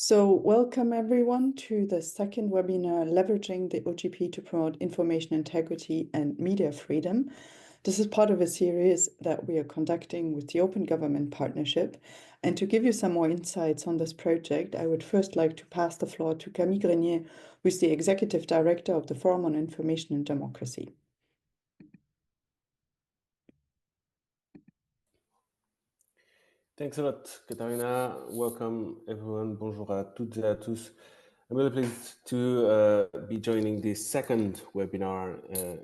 So welcome everyone to the second webinar, Leveraging the OGP to Promote Information Integrity and Media Freedom. This is part of a series that we are conducting with the Open Government Partnership. And to give you some more insights on this project, I would first like to pass the floor to Camille Grenier, who is the Executive Director of the Forum on Information and Democracy. Thanks a lot, Katarina. Welcome, everyone. Bonjour à toutes et à tous. I'm really pleased to be joining this second webinar,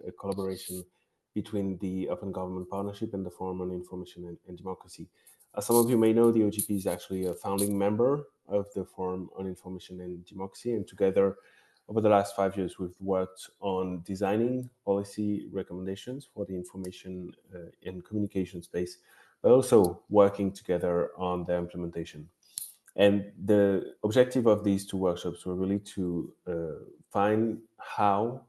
a collaboration between the Open Government Partnership and the Forum on Information and Democracy. As some of you may know, the OGP is actually a founding member of the Forum on Information and Democracy, and together, over the last 5 years, we've worked on designing policy recommendations for the information and communication space, but also working together on the implementation. And the objective of these two workshops were really to find how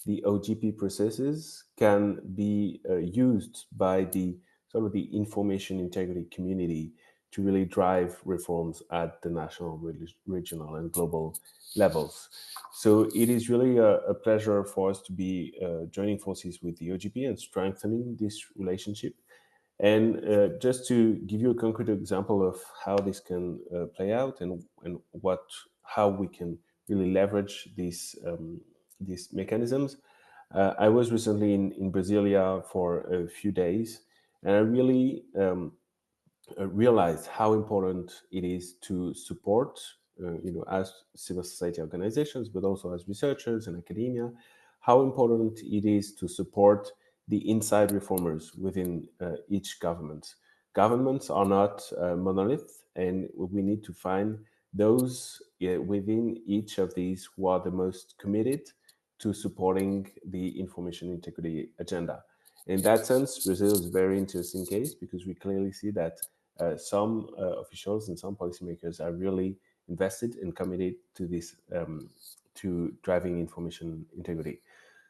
the OGP processes can be used by the sort of the information integrity community to really drive reforms at the national, regional, and global levels. So it is really a pleasure for us to be joining forces with the OGP and strengthening this relationship. And just to give you a concrete example of how this can play out and how we can really leverage these mechanisms, I was recently in Brasilia for a few days, and I really realized how important it is to support, as civil society organizations, but also as researchers and academia, how important it is to support the inside reformers within each government. Governments are not monolith, and we need to find those within each of these who are the most committed to supporting the information integrity agenda. In that sense, Brazil is a very interesting case because we clearly see that some officials and some policymakers are really invested and committed to this, to driving information integrity.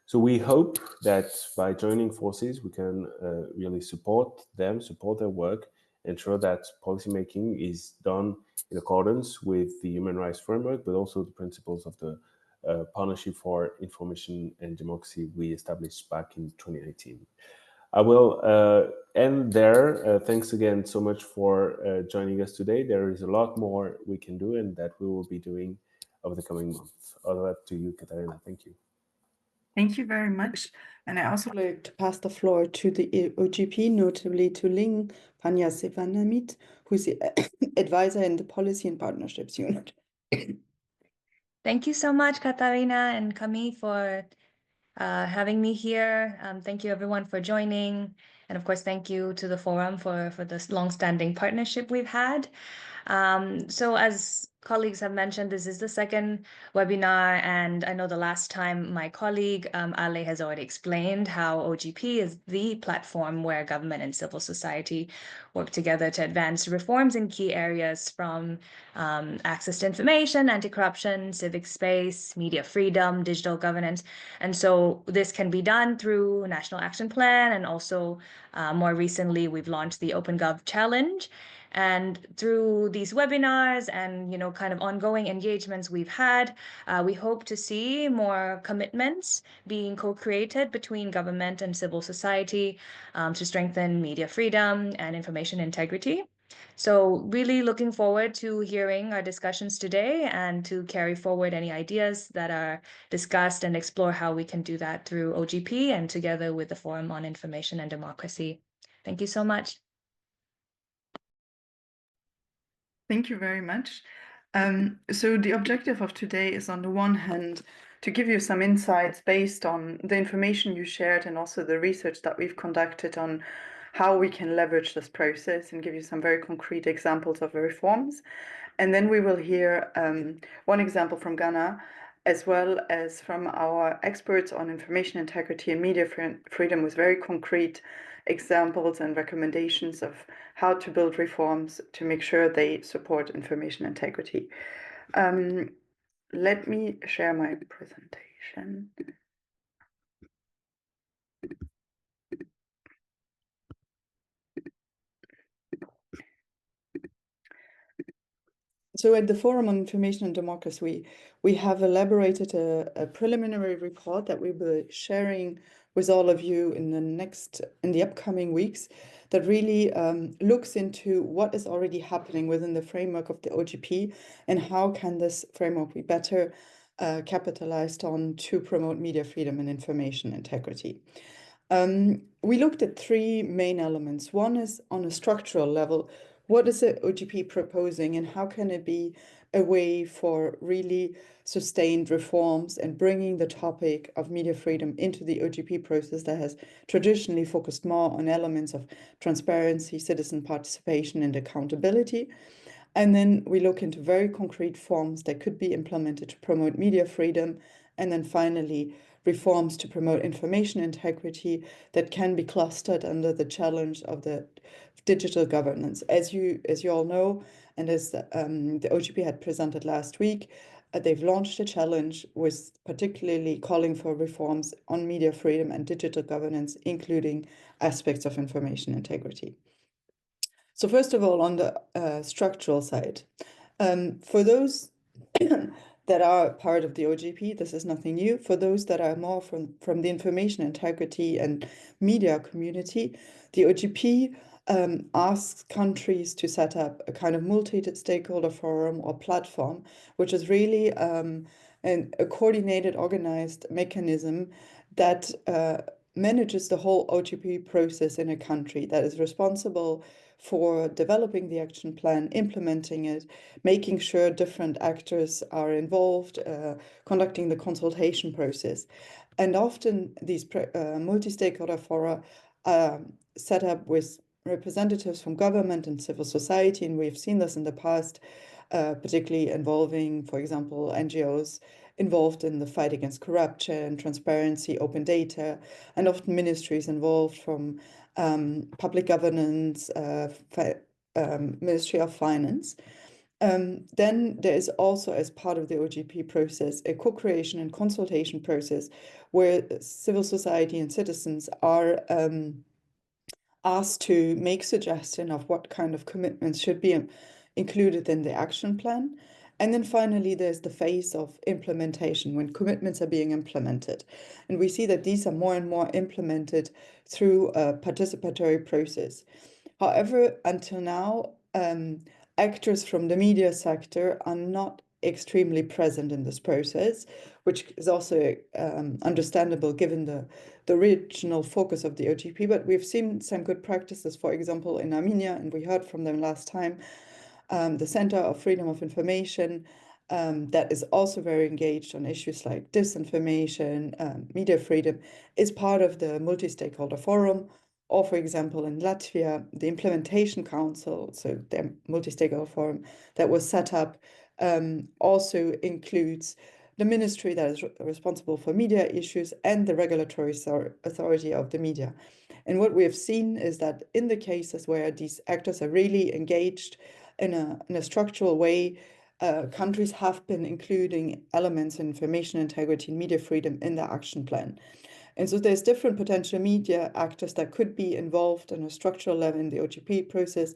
So we hope that by joining forces, we can really support them, support their work, ensure that policymaking is done in accordance with the human rights framework, but also the principles of the Partnership for Information and Democracy we established back in 2019. I will end there. Thanks again so much for joining us today. There is a lot more we can do and that we will be doing over the coming months. Over to you, Katarina. Thank you. Thank you very much. And I also like to pass the floor to the OGP, notably to Ling Panyasevanamit, who's the advisor in the Policy and Partnerships Unit. Thank you so much, Katarina and Camille, for having me here. Thank you, everyone, for joining. And of course, thank you to the Forum for this long-standing partnership we've had. So as colleagues have mentioned, this is the second webinar, and I know the last time my colleague Ale has already explained how OGP is the platform where government and civil society work together to advance reforms in key areas from access to information, anti-corruption, civic space, media freedom, digital governance. And so this can be done through National Action Plan, and also more recently, we've launched the OpenGov Challenge. And through these webinars and kind of ongoing engagements we've had, we hope to see more commitments being co-created between government and civil society to strengthen media freedom and information integrity. So really looking forward to hearing our discussions today and to carry forward any ideas that are discussed and explore how we can do that through OGP and together with the Forum on Information and Democracy. Thank you so much. Thank you very much. So the objective of today is, on the one hand, to give you some insights based on the information you shared and also the research that we've conducted on how we can leverage this process, and give you some very concrete examples of reforms. And then we will hear one example from Ghana, as well as from our experts on information integrity and media freedom, with very concrete examples and recommendations of how to build reforms to make sure they support information integrity. Let me share my presentation. So at the Forum on Information and Democracy, we have elaborated a preliminary report that we will be sharing with all of you in the upcoming weeks, that really looks into what is already happening within the framework of the OGP and how can this framework be better capitalized on to promote media freedom and information integrity. We looked at three main elements. One is on a structural level. What is the OGP proposing and how can it be a way for really sustained reforms and bringing the topic of media freedom into the OGP process that has traditionally focused more on elements of transparency, citizen participation, and accountability. And then we look into very concrete forms that could be implemented to promote media freedom. And then finally, reforms to promote information integrity that can be clustered under the challenge of the digital governance. As you all know, and as the OGP had presented last week, they've launched a challenge with particularly calling for reforms on media freedom and digital governance, including aspects of information integrity. So first of all, on the structural side, for those that are part of the OGP, this is nothing new. For those that are more from the information integrity and media community, the OGP asks countries to set up a kind of multi-stakeholder forum or platform, which is really a coordinated, organized mechanism that manages the whole OGP process in a country, that is responsible for developing the action plan, implementing it, making sure different actors are involved, conducting the consultation process. And often these multi-stakeholder fora are set up with representatives from government and civil society, and we've seen this in the past, particularly involving, for example, NGOs involved in the fight against corruption, transparency, open data, and often ministries involved from public governance, Ministry of Finance. Then there is also, as part of the OGP process, a co-creation and consultation process where civil society and citizens are asked to make suggestion of what kind of commitments should be included in the action plan. And then finally, there's the phase of implementation when commitments are being implemented. And we see that these are more and more implemented through a participatory process. However, until now, actors from the media sector are not extremely present in this process, which is also understandable given the regional focus of the OGP. But we've seen some good practices, for example, in Armenia, and we heard from them last time, the Center of Freedom of Information, that is also very engaged on issues like disinformation, media freedom, is part of the multi-stakeholder forum. Or, for example, in Latvia, the Implementation Council, so the multi-stakeholder forum that was set up, also includes the ministry that is responsible for media issues and the regulatory authority of the media. And what we have seen is that in the cases where these actors are really engaged in a structural way, countries have been including elements in information integrity and media freedom in their action plan. And so there's different potential media actors that could be involved on a structural level in the OGP process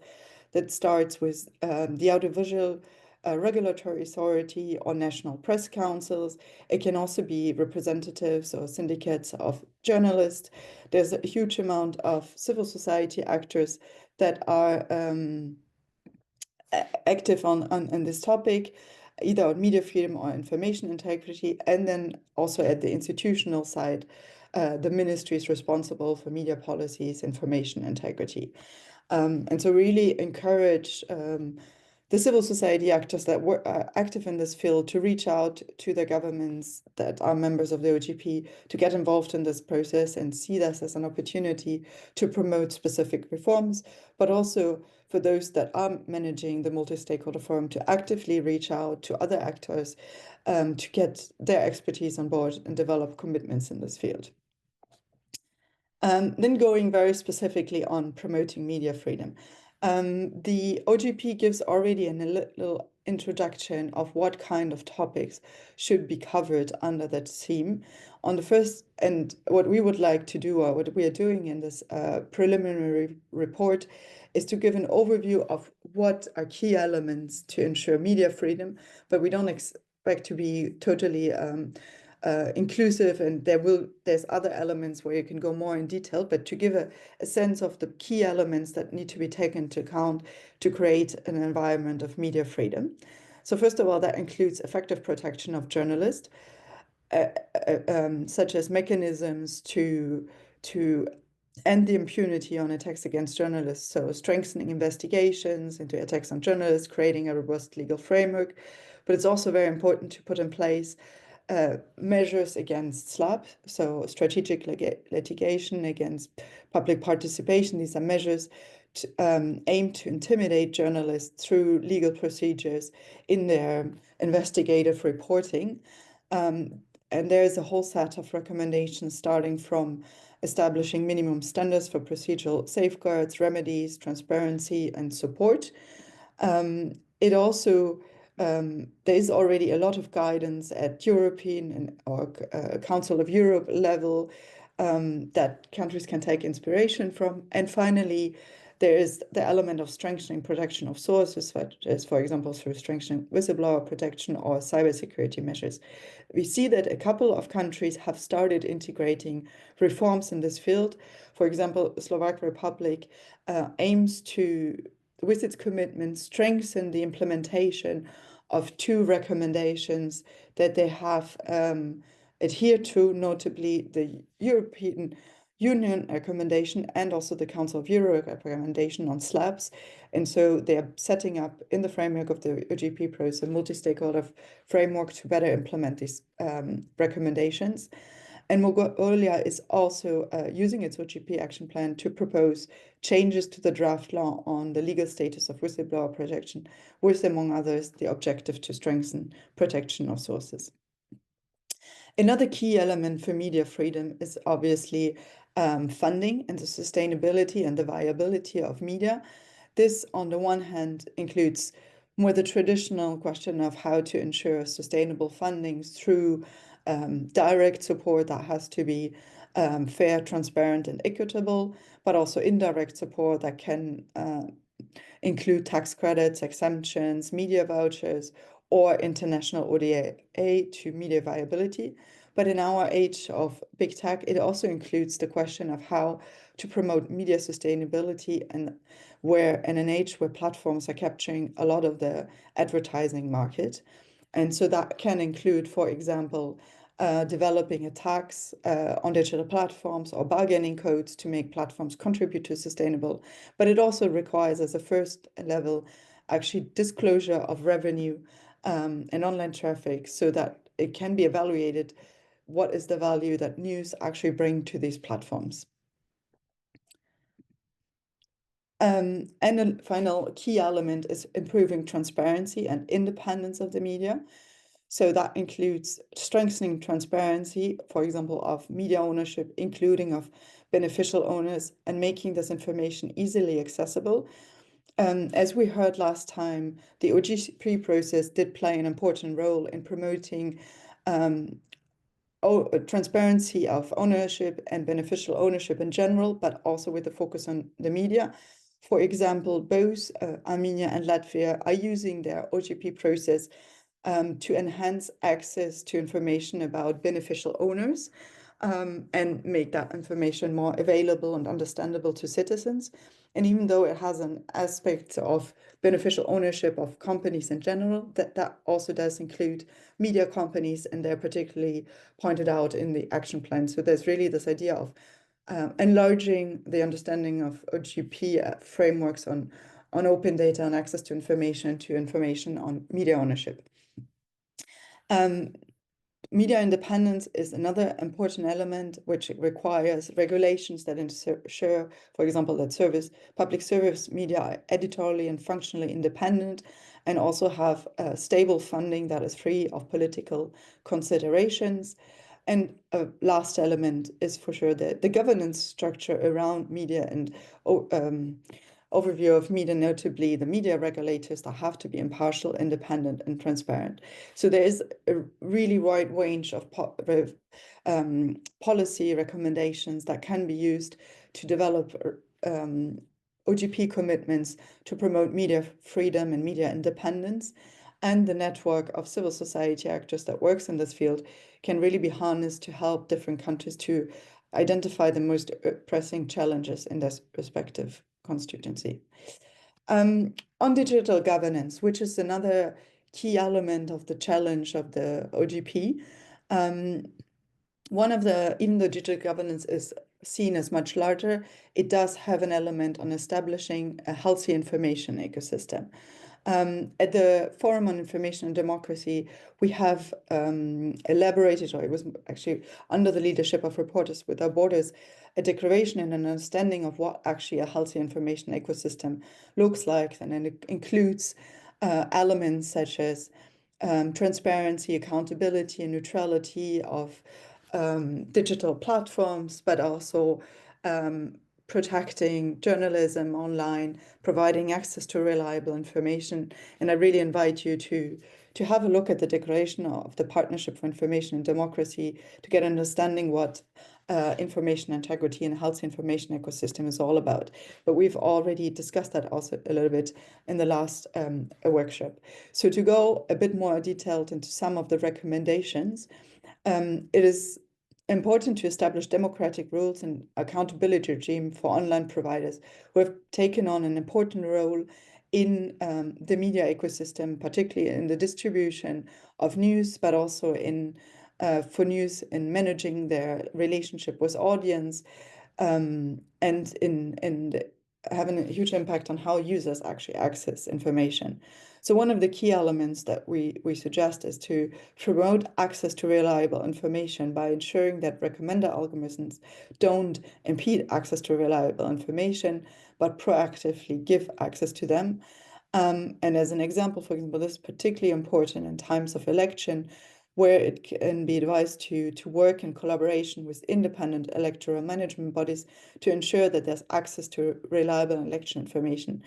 that starts with the audiovisual regulatory authority or national press councils. It can also be representatives or syndicates of journalists. There's a huge amount of civil society actors that are active on this topic, either on media freedom or information integrity, and then also at the institutional side, the ministry is responsible for media policies, information integrity. And so really encourage the civil society actors that were active in this field to reach out to the governments that are members of the OGP to get involved in this process and see this as an opportunity to promote specific reforms, but also for those that are managing the multi-stakeholder forum to actively reach out to other actors to get their expertise on board and develop commitments in this field. Then going very specifically on promoting media freedom. The OGP gives already a little introduction of what kind of topics should be covered under that theme. On the first, and what we would like to do, or what we are doing in this preliminary report, is to give an overview of what are key elements to ensure media freedom, but we don't expect to be totally inclusive, and there's other elements where you can go more in detail, but to give a sense of the key elements that need to be taken into account to create an environment of media freedom. So first of all, that includes effective protection of journalists, such as mechanisms to end the impunity on attacks against journalists. So strengthening investigations into attacks on journalists, creating a robust legal framework. But it's also very important to put in place measures against SLAP, so strategic litigation against public participation. These are measures aimed to intimidate journalists through legal procedures in their investigative reporting. And there is a whole set of recommendations starting from establishing minimum standards for procedural safeguards, remedies, transparency, and support. It also there is already a lot of guidance at European or Council of Europe level that countries can take inspiration from. And finally, there is the element of strengthening protection of sources, such as, for example, through strengthening whistleblower protection or cybersecurity measures. We see that a couple of countries have started integrating reforms in this field. For example, Slovak Republic aims to, with its commitment, strengthen the implementation of two recommendations that they have adhered to, notably the European Union recommendation and also the Council of Europe recommendation on SLAPs. And so they are setting up, in the framework of the OGP process, a multi-stakeholder framework to better implement these recommendations. And Mongolia is also using its OGP action plan to propose changes to the draft law on the legal status of whistleblower protection, with, among others, the objective to strengthen protection of sources. Another key element for media freedom is obviously funding and the sustainability and the viability of media. This, on the one hand, includes more the traditional question of how to ensure sustainable funding through direct support that has to be fair, transparent, and equitable, but also indirect support that can include tax credits, exemptions, media vouchers, or international ODA to media viability. But in our age of big tech, it also includes the question of how to promote media sustainability, and where in an age where platforms are capturing a lot of the advertising market. And so that can include, for example, developing a tax on digital platforms or bargaining codes to make platforms contribute to sustainable. But it also requires, as a first level, actually disclosure of revenue and online traffic, so that it can be evaluated what is the value that news actually bring to these platforms. And a final key element is improving transparency and independence of the media. So that includes strengthening transparency, for example, of media ownership, including of beneficial owners, and making this information easily accessible. As we heard last time, the OGP process did play an important role in promoting transparency of ownership and beneficial ownership in general, but also with a focus on the media. For example, both Armenia and Latvia are using their OGP process to enhance access to information about beneficial owners and make that information more available and understandable to citizens. And even though it has an aspect of beneficial ownership of companies in general, that also does include media companies, and they're particularly pointed out in the action plan. So there's really this idea of enlarging the understanding of OGP frameworks on open data and access to information on media ownership. Media independence is another important element, which requires regulations that ensure, for example, that public service media are editorially and functionally independent, and also have stable funding that is free of political considerations. And a last element is for sure the governance structure around media and overview of media, notably the media regulators that have to be impartial, independent, and transparent. So there is a really wide range of policy recommendations that can be used to develop OGP commitments to promote media freedom and media independence, and the network of civil society actors that works in this field can really be harnessed to help different countries to identify the most pressing challenges in their respective constituency. On digital governance, which is another key element of the challenge of the OGP, even though digital governance is seen as much larger, it does have an element on establishing a healthy information ecosystem. At the Forum on Information and Democracy, we have elaborated, or it was actually under the leadership of Reporters Without Borders, a declaration and an understanding of what actually a healthy information ecosystem looks like. And then it includes elements such as transparency, accountability, and neutrality of digital platforms, but also protecting journalism online, providing access to reliable information. And I really invite you to have a look at the declaration of the Partnership for Information and Democracy to get an understanding what information integrity and healthy information ecosystem is all about. But we've already discussed that also a little bit in the last workshop. So to go a bit more detailed into some of the recommendations, it is important to establish democratic rules and accountability regime for online providers who have taken on an important role in the media ecosystem, particularly in the distribution of news, but also in for news in managing their relationship with audience, and in having a huge impact on how users actually access information. So one of the key elements that we suggest is to promote access to reliable information by ensuring that recommender algorithms don't impede access to reliable information, but proactively give access to them. And as an example, for example, this is particularly important in times of election, where it can be advised to work in collaboration with independent electoral management bodies to ensure that there's access to reliable election information.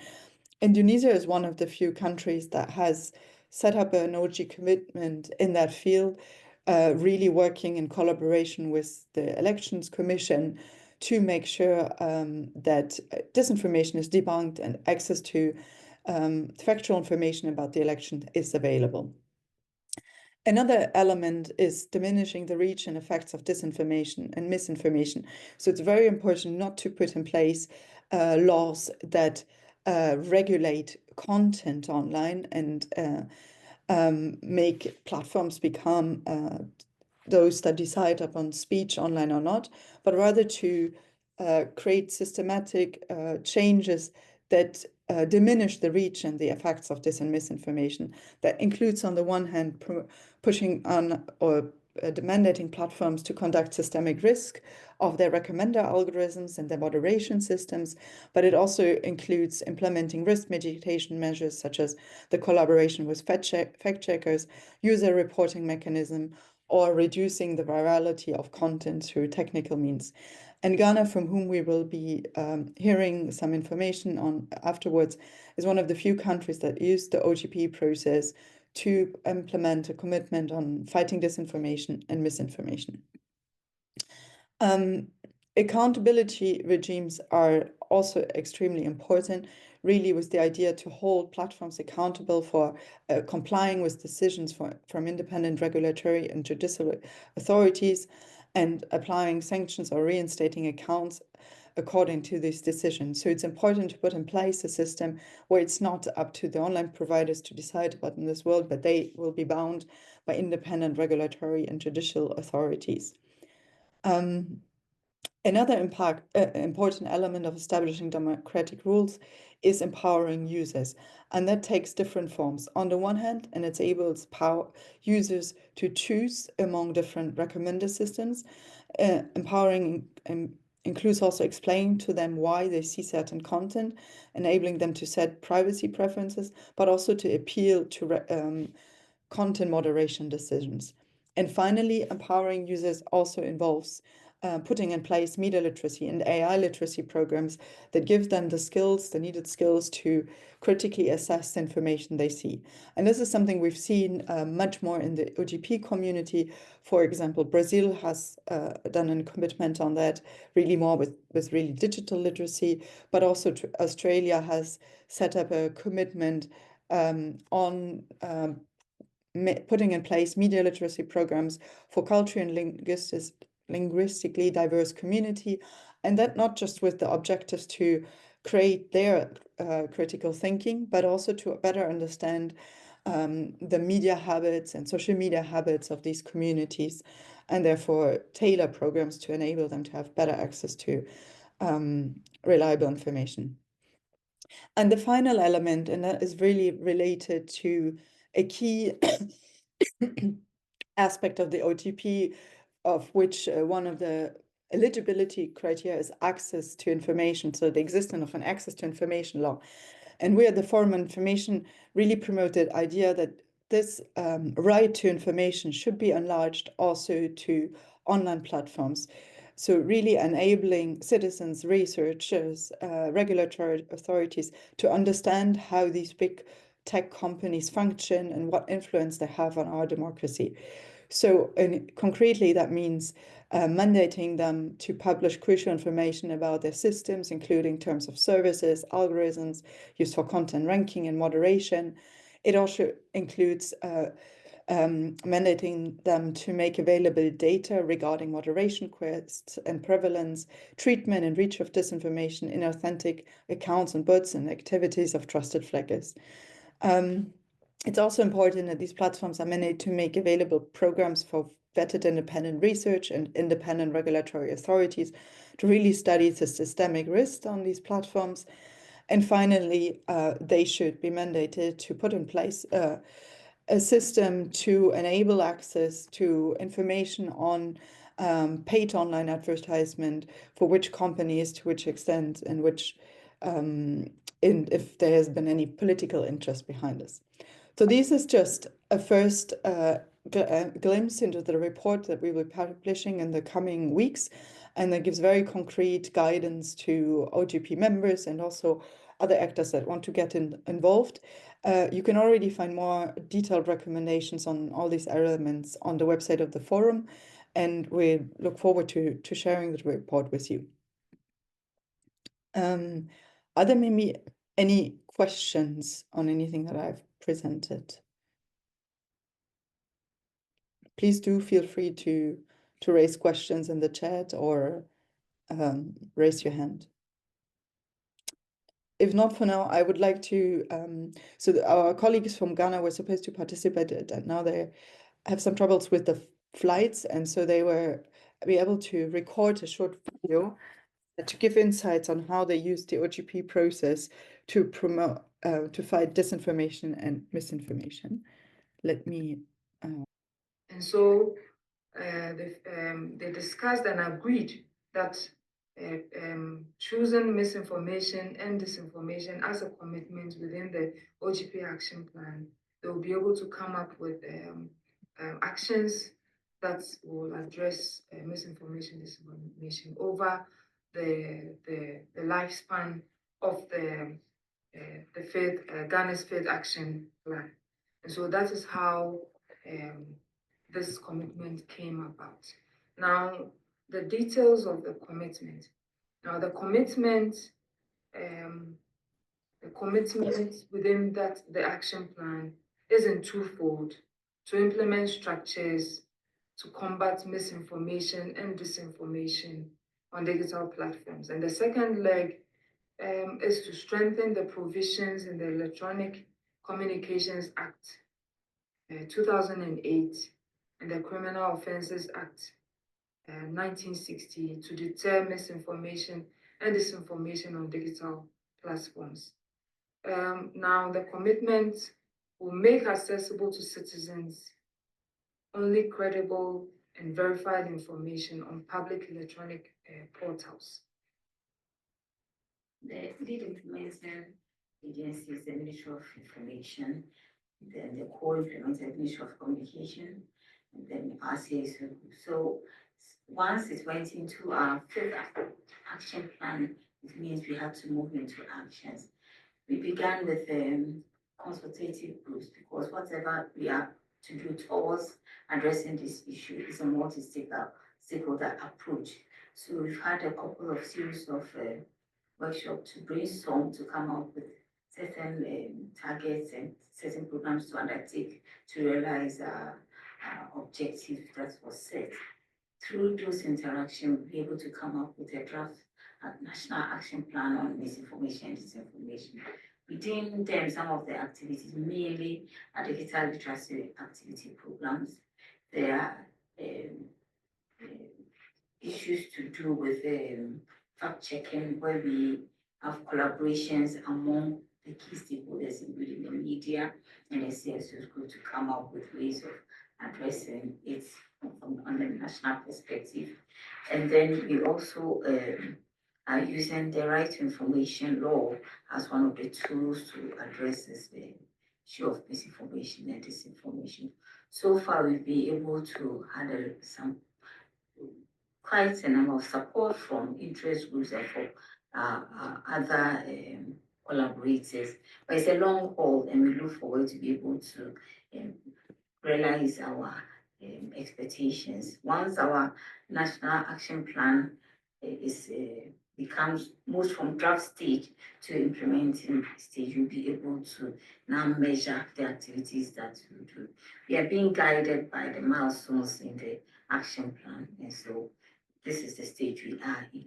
Indonesia is one of the few countries that has set up an OG commitment in that field, really working in collaboration with the Elections Commission to make sure that disinformation is debunked and access to factual information about the election is available. Another element is diminishing the reach and effects of disinformation and misinformation. So it's very important not to put in place laws that regulate content online and make platforms become those that decide upon speech online or not, but rather to create systematic changes that diminish the reach and the effects of dis and misinformation. That includes, on the one hand, pushing on or mandating platforms to conduct systemic risk of their recommender algorithms and their moderation systems, but it also includes implementing risk mitigation measures such as the collaboration with fact checkers, user reporting mechanism, or reducing the virality of content through technical means. And Ghana, from whom we will be hearing some information on afterwards, is one of the few countries that used the OGP process to implement a commitment on fighting disinformation and misinformation. Accountability regimes are also extremely important, really with the idea to hold platforms accountable for complying with decisions from independent regulatory and judicial authorities and applying sanctions or reinstating accounts according to these decisions. So it's important to put in place a system where it's not up to the online providers to decide about in this world, but they will be bound by independent regulatory and judicial authorities. Another important element of establishing democratic rules is empowering users, and that takes different forms. On the one hand, and it enables users to choose among different recommender systems. Empowering includes also explaining to them why they see certain content, enabling them to set privacy preferences, but also to appeal to content moderation decisions. And finally, empowering users also involves putting in place media literacy and AI literacy programs that give them the skills, the needed skills to critically assess the information they see. And this is something we've seen much more in the OGP community. For example, Brazil has done a commitment on that, really more with really digital literacy, but also Australia has set up a commitment on putting in place media literacy programs for culturally and linguistically diverse community, and that not just with the objectives to create their critical thinking, but also to better understand the media habits and social media habits of these communities, and therefore tailor programs to enable them to have better access to reliable information. And the final element, and that is really related to a key aspect of the OTP, of which one of the eligibility criteria is access to information, so the existence of an access to information law. And we at the Forum on Information really promoted the idea that this right to information should be enlarged also to online platforms. So really enabling citizens, researchers, regulatory authorities to understand how these big tech companies function and what influence they have on our democracy. So concretely, that means mandating them to publish crucial information about their systems, including terms of services, algorithms, used for content ranking and moderation. It also includes mandating them to make available data regarding moderation requests and prevalence, treatment and reach of disinformation, inauthentic accounts and bots and activities of trusted flaggers. It's also important that these platforms are mandated to make available programs for vetted independent research and independent regulatory authorities to really study the systemic risks on these platforms. And finally, they should be mandated to put in place a system to enable access to information on paid online advertisement, for which companies, to which extent, and which, if there has been any political interest behind this. So this is just a first glimpse into the report that we will be publishing in the coming weeks, and that gives very concrete guidance to OGP members and also other actors that want to get involved. You can already find more detailed recommendations on all these elements on the website of the forum, and we look forward to sharing the report with you. Are there maybe any questions on anything that I've presented? Please do feel free to raise questions in the chat or raise your hand. If not for now, I would like to, so our colleagues from Ghana were supposed to participate, and now they have some troubles with the flights, and so they were be able to record a short video to give insights on how they use the OGP process to promote, to fight disinformation and misinformation. Let me. And so they discussed and agreed that choosing misinformation and disinformation as a commitment within the OGP action plan, they will be able to come up with actions that will address misinformation, disinformation over the lifespan of the Ghana's Faith Action Plan. And so that is how this commitment came about. Now, the details of the commitment. Now, the commitment within the action plan is in twofold: to implement structures to combat misinformation and disinformation on digital platforms. And the second leg is to strengthen the provisions in the Electronic Communications Act 2008 and the Criminal Offences Act 1960 to deter misinformation and disinformation on digital platforms. Now, the commitment will make accessible to citizens only credible and verified information on public electronic portals. The lead implementing agency is the Ministry of Information, then the co-implementing Ministry of Communication, and then RCA. So once it went into our fifth action plan, it means we had to move into actions. We began with consultative groups because whatever we are to do towards addressing this issue is a multi-stakeholder approach. So we've had a couple of series of workshops to brainstorm to come up with certain targets and certain programs to undertake to realize our objective that was set. Through those interactions, we'll be able to come up with a draft national action plan on misinformation and disinformation. Within them, some of the activities mainly are digital literacy activity programs. There are issues to do with fact-checking, where we have collaborations among the key stakeholders, including the media and the CSOs group, to come up with ways of addressing it from on a national perspective. And then we also are using the right to information law as one of the tools to address this issue of misinformation and disinformation. So far, we've been able to handle some quite a number of support from interest groups and from other collaborators. But it's a long haul, and we look forward to be able to realize our expectations. Once our national action plan is becomes moved from draft stage to implementing stage, we'll be able to now measure the activities that we do. We are being guided by the milestones in the action plan, and so this is the stage we are in.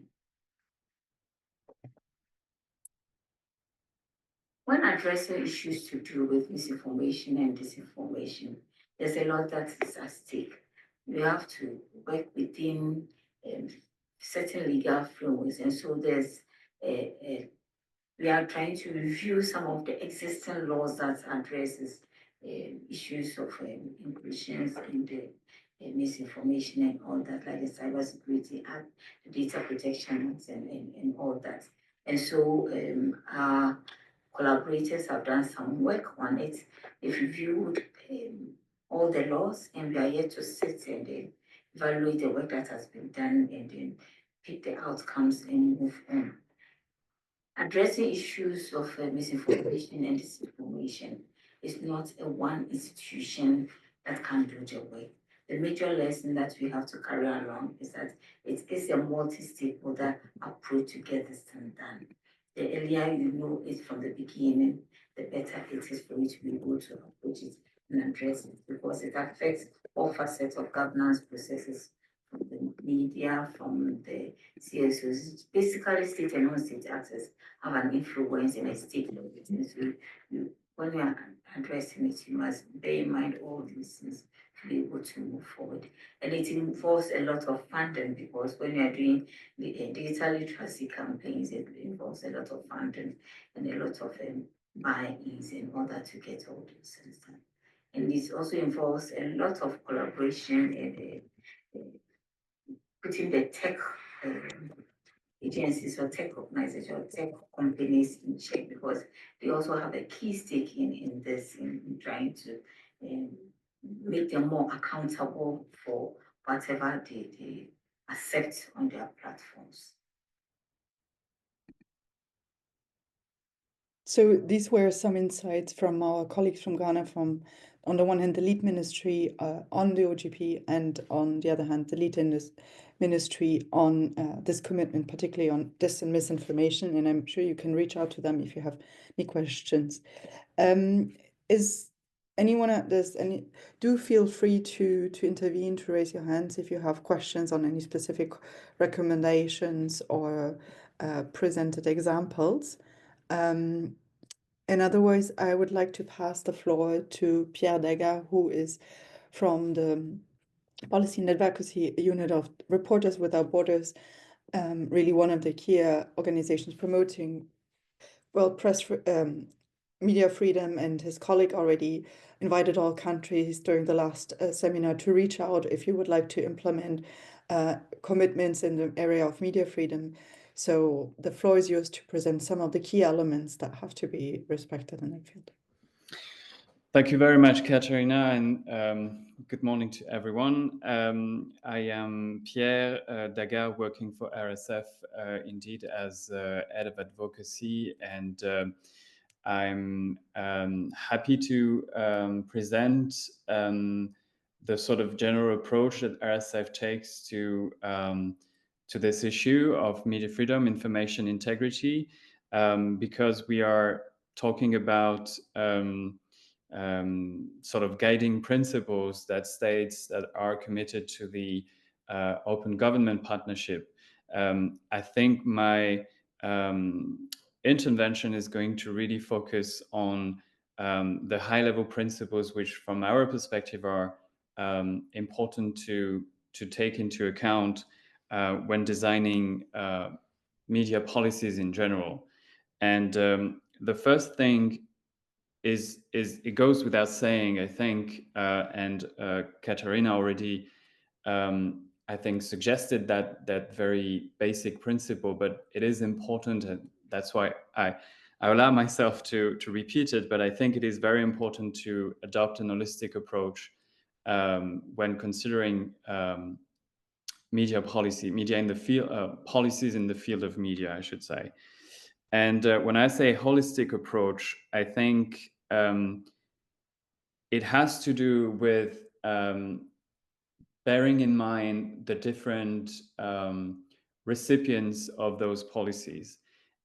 When addressing issues to do with misinformation and disinformation, there's a lot that is at stake. We have to work within certain legal frameworks, and so we are trying to review some of the existing laws that addresses issues of inclusions in the misinformation and all that, like the Cybersecurity Act, the Data Protection Act, and all that. And so our collaborators have done some work on it. They've reviewed all the laws, and we are yet to sit and evaluate the work that has been done and then pick the outcomes and move on. Addressing issues of misinformation and disinformation is not a one institution that can do the work. The major lesson that we have to carry along is that it is a multi-stakeholder approach to get this thing done. The earlier you know it from the beginning, the better it is for you to be able to approach it and address it, because it affects all facets of governance processes, from the media, from the CSOs. Basically, state and non-state actors have an influence in a state of it. And so when you are addressing it, you must bear in mind all these things to be able to move forward. And it involves a lot of funding, because when you are doing the digital literacy campaigns, it involves a lot of funding and a lot of buy-ins in order to get all those things done. And it also involves a lot of collaboration and putting the tech agencies or tech organizations or tech companies in check, because they also have a key stake in this, in trying to make them more accountable for whatever they accept on their platforms. So these were some insights from our colleagues from Ghana, from, on the one hand, the lead ministry on the OGP, and on the other hand, the lead ministry on this commitment, particularly on dis and misinformation. And I'm sure you can reach out to them if you have any questions. Is anyone at this, do feel free to intervene, to raise your hands if you have questions on any specific recommendations or presented examples. And otherwise, I would like to pass the floor to Pierre Degas, who is from the Policy and Advocacy Unit of Reporters Without Borders, really one of the key organizations promoting, well, media freedom, and his colleague already invited all countries during the last seminar to reach out if you would like to implement commitments in the area of media freedom. So the floor is yours to present some of the key elements that have to be respected in that field. Thank you very much, Katerina, and good morning to everyone. I am Pierre Daga, working for RSF, indeed, as head of advocacy, and I'm happy to present the sort of general approach that RSF takes to this issue of media freedom, information integrity, because we are talking about sort of guiding principles that states that are committed to the open government partnership. I think my intervention is going to really focus on the high-level principles, which, from our perspective, are important to take into account when designing media policies in general. And the first thing is it goes without saying, I think, and Katerina already, I think, suggested that very basic principle, but it is important, and that's why I allow myself to repeat it. But I think it is very important to adopt an holistic approach when considering media policy, media in the field, policies in the field of media, I should say. And when I say holistic approach, I think it has to do with bearing in mind the different recipients of those policies.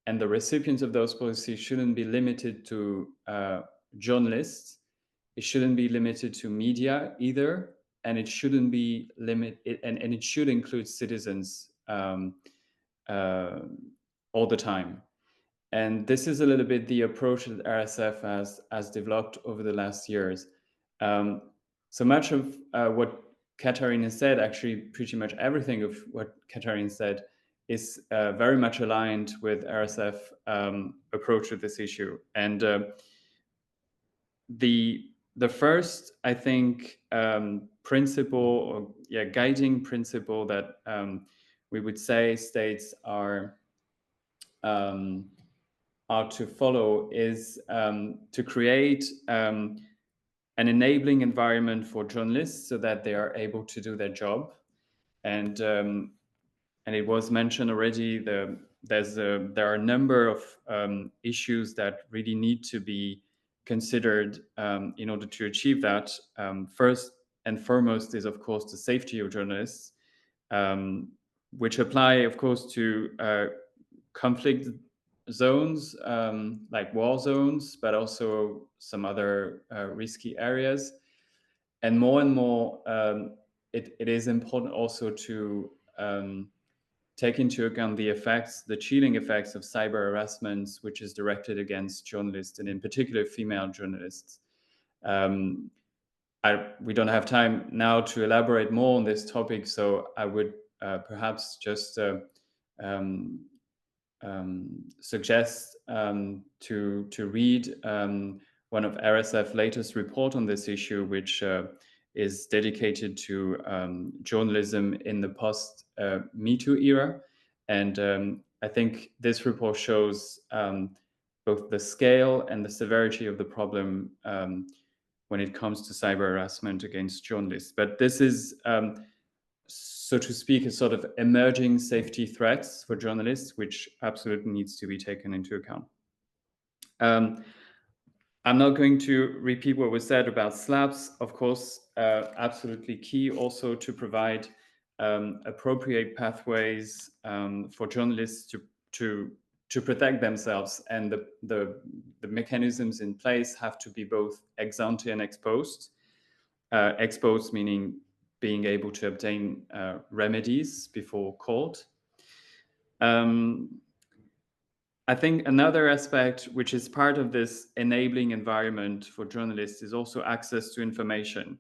And the recipients of those policies shouldn't be limited to journalists. It shouldn't be limited to media either. And it shouldn't be limited, and it should include citizens all the time. And this is a little bit the approach that RSF has developed over the last years. So much of what Katarina said, actually pretty much everything of what Katarina said, is very much aligned with RSF approach to this issue. And the first, I think, principle, or guiding principle that we would say states are to follow is to create an enabling environment for journalists so that they are able to do their job. And it was mentioned already, there are a number of issues that really need to be considered in order to achieve that. First and foremost is, of course, the safety of journalists, which apply, of course, to conflict zones, like war zones, but also some other risky areas. And more, it is important also to take into account the effects, the chilling effects of cyber harassment, which is directed against journalists, and in particular female journalists. We don't have time now to elaborate more on this topic, so I would perhaps just suggest to read one of RSF's latest report on this issue, which is dedicated to journalism in the post Me Too era. And I think this report shows both the scale and the severity of the problem when it comes to cyber harassment against journalists. But this is, so to speak, a sort of emerging safety threats for journalists, which absolutely needs to be taken into account. I'm not going to repeat what was said about SLAPs. Of course, absolutely key also to provide appropriate pathways for journalists to protect themselves, and the mechanisms in place have to be both ex ante and ex post. Ex post meaning being able to obtain remedies before court. I think another aspect which is part of this enabling environment for journalists is also access to information.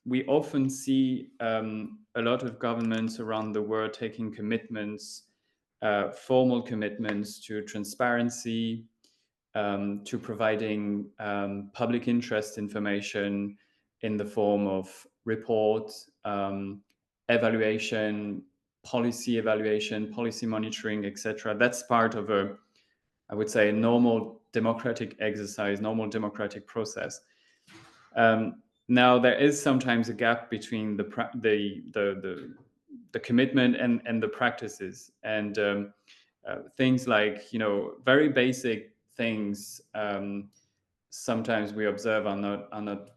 We often see a lot of governments around the world taking commitments, formal commitments to transparency, to providing public interest information in the form of report, evaluation, policy monitoring, etc. That's part of I would say, a normal democratic exercise, normal democratic process. Now, there is sometimes a gap between the commitment and the practices, and things like, very basic things. Sometimes we observe are not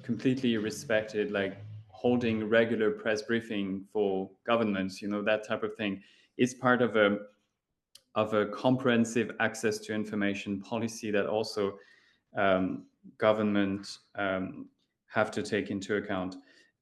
completely respected, like holding regular press briefing for governments. That type of thing is part of a comprehensive access to information policy that also government have to take into account.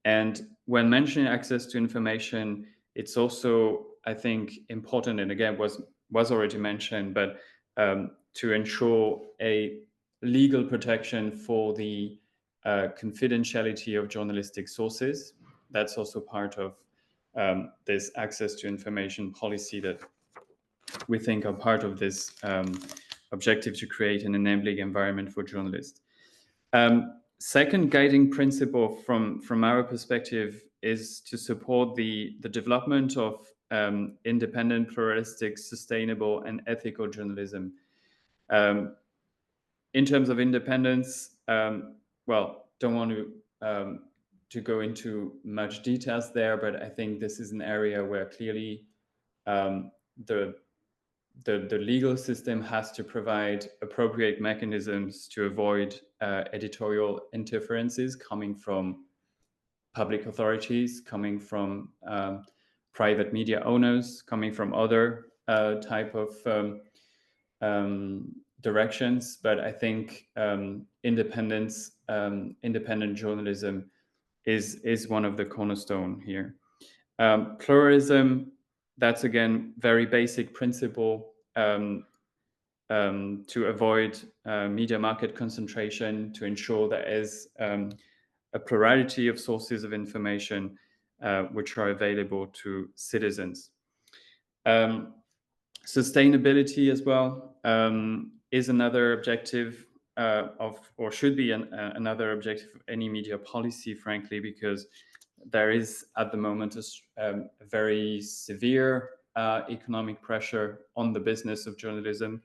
And when mentioning access to information, it's also, I think, important, and again was already mentioned, but to ensure a legal protection for the confidentiality of journalistic sources. That's also part of this access to information policy that we think are part of this objective to create an enabling environment for journalists. Second guiding principle from our perspective is to support the development of independent, pluralistic, sustainable, and ethical journalism. In terms of independence, don't want to go into much details there, but I think this is an area where clearly the legal system has to provide appropriate mechanisms to avoid editorial interferences coming from public authorities, coming from private media owners, coming from other type of directions. But I think independent journalism is one of the cornerstone here. Pluralism, that's again very basic principle to avoid media market concentration, to ensure there is a plurality of sources of information which are available to citizens. Sustainability as well is another objective or should be another objective of any media policy, frankly, because there is at the moment a very severe economic pressure on the business of journalism.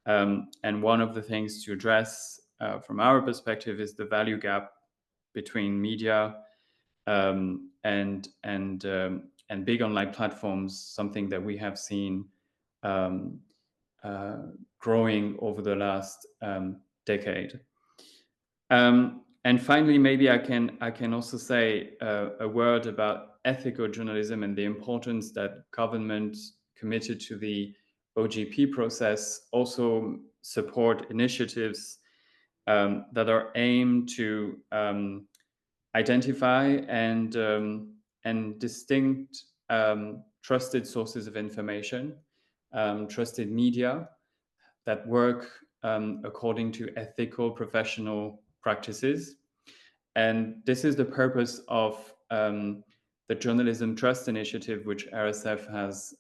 And one of the things to address from our perspective is the value gap between media and big online platforms, something that we have seen growing over the last decade. And finally, maybe I can also say a word about ethical journalism and the importance that government committed to the OGP process also support initiatives that are aimed to identify and distinct trusted sources of information, trusted media that work according to ethical professional practices. And this is the purpose of the Journalism Trust Initiative, which RSF has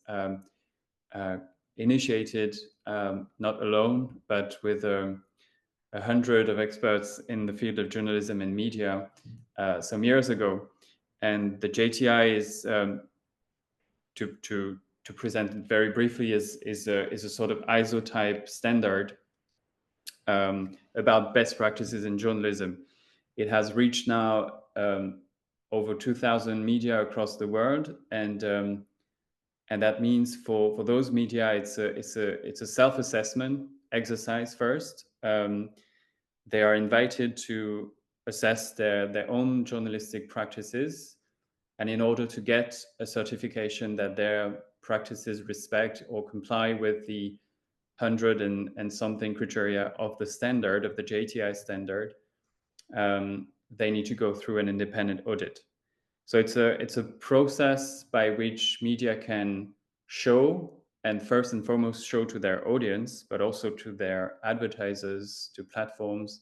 initiated, not alone, but with 100 of experts in the field of journalism and media some years ago. And the JTI is, to present it very briefly, is a sort of ISO type standard about best practices in journalism. It has reached now over 2,000 media across the world, and that means for those media, it's a self-assessment exercise first. They are invited to assess their own journalistic practices, and in order to get a certification that their practices respect or comply with the 100 and something criteria of the standard, of the JTI standard, they need to go through an independent audit. So it's a process by which media can show, and first and foremost show to their audience, but also to their advertisers, to platforms,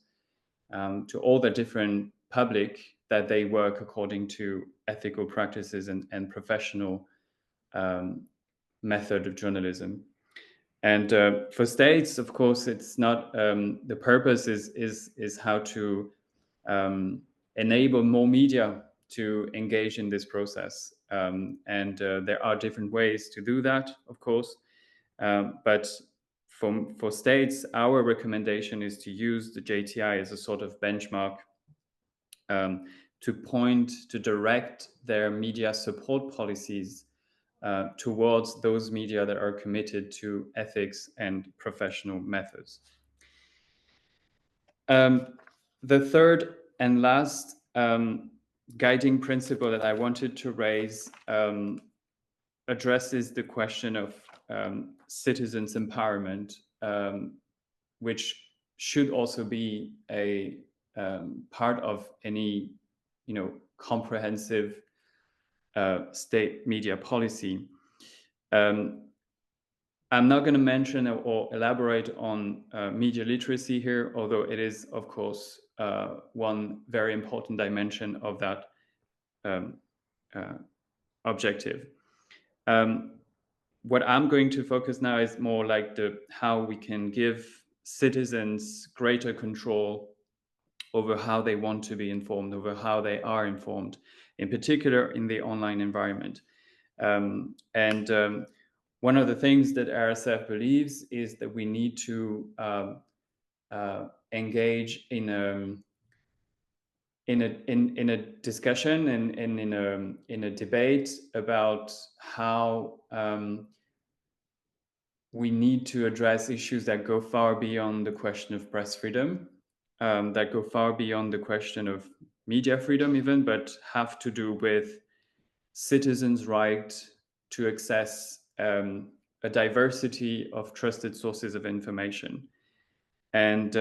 to all the different public, that they work according to ethical practices and professional method of journalism. And for states, of course, it's not the purpose is how to enable more media to engage in this process. And there are different ways to do that, of course. But for states, our recommendation is to use the JTI as a sort of benchmark to direct their media support policies towards those media that are committed to ethics and professional methods. The third and last guiding principle that I wanted to raise addresses the question of citizens' empowerment, which should also be a part of any, comprehensive state media policy. I'm not going to mention or elaborate on media literacy here, although it is, of course, one very important dimension of that objective. What I'm going to focus now is more like how we can give citizens greater control over how they want to be informed, over how they are informed, in particular in the online environment. One of the things that RSF believes is that we need to engage in a discussion and in a debate about how we need to address issues that go far beyond the question of press freedom, that go far beyond the question of media freedom even, but have to do with citizens' right to access a diversity of trusted sources of information. And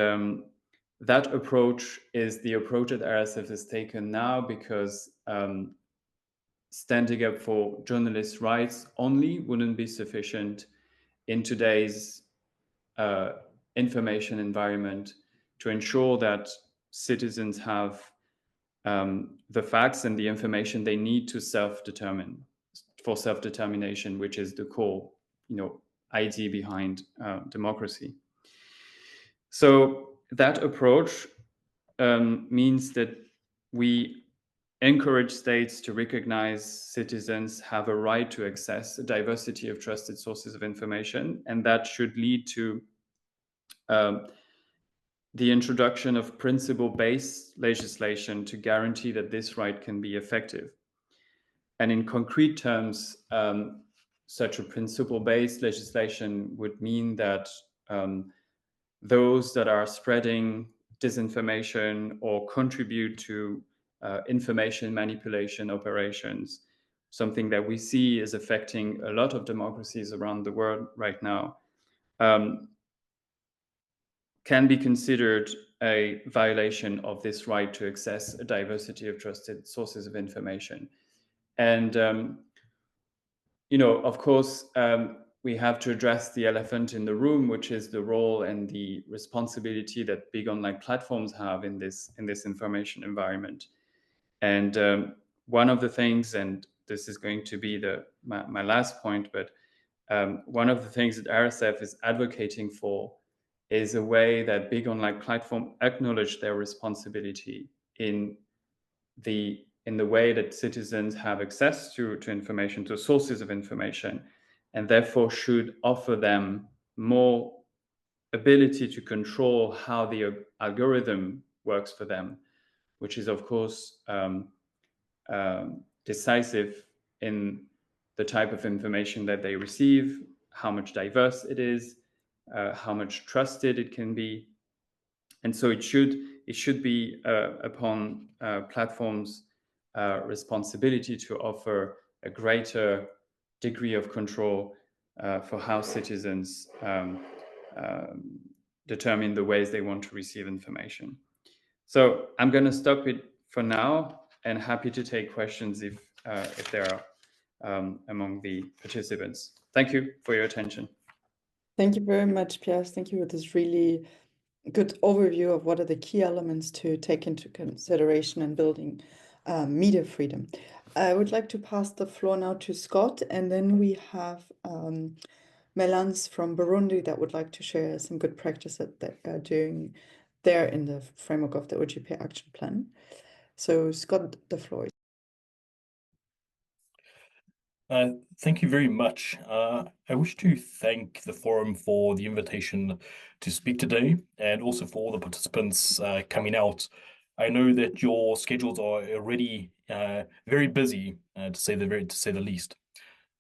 that approach is the approach that RSF has taken now, because standing up for journalists' rights only wouldn't be sufficient in today's information environment to ensure that citizens have the facts and the information they need to for self-determination, which is the core, idea behind democracy. So that approach means that we encourage states to recognize citizens have a right to access a diversity of trusted sources of information, and that should lead to the introduction of principle-based legislation to guarantee that this right can be effective. And in concrete terms, such a principle-based legislation would mean that those that are spreading disinformation or contribute to information manipulation operations, something that we see is affecting a lot of democracies around the world right now, can be considered a violation of this right to access a diversity of trusted sources of information. And, of course, we have to address the elephant in the room, which is the role and the responsibility that big online platforms have in this information environment. And one of the things, and this is going to be my last point, but one of the things that RSF is advocating for is a way that big online platforms acknowledge their responsibility in the way that citizens have access to information, to sources of information, and therefore should offer them more ability to control how the algorithm works for them, which is, of course, decisive in the type of information that they receive, how much diverse it is, how much trusted it can be. And so it should be upon platforms' responsibility to offer a greater degree of control for how citizens determine the ways they want to receive information. So I'm going to stop it for now, and happy to take questions if there are among the participants. Thank you for your attention. Thank you very much, Pierre. Thank you for this really good overview of what are the key elements to take into consideration in building media freedom. I would like to pass the floor now to Scott, and then we have Melans from Burundi that would like to share some good practice that they are doing there in the framework of the OGP action plan. So Scott, the floor is Thank you very much. I wish to thank the forum for the invitation to speak today and also for all the participants coming out. I know that your schedules are already very busy, to say the least.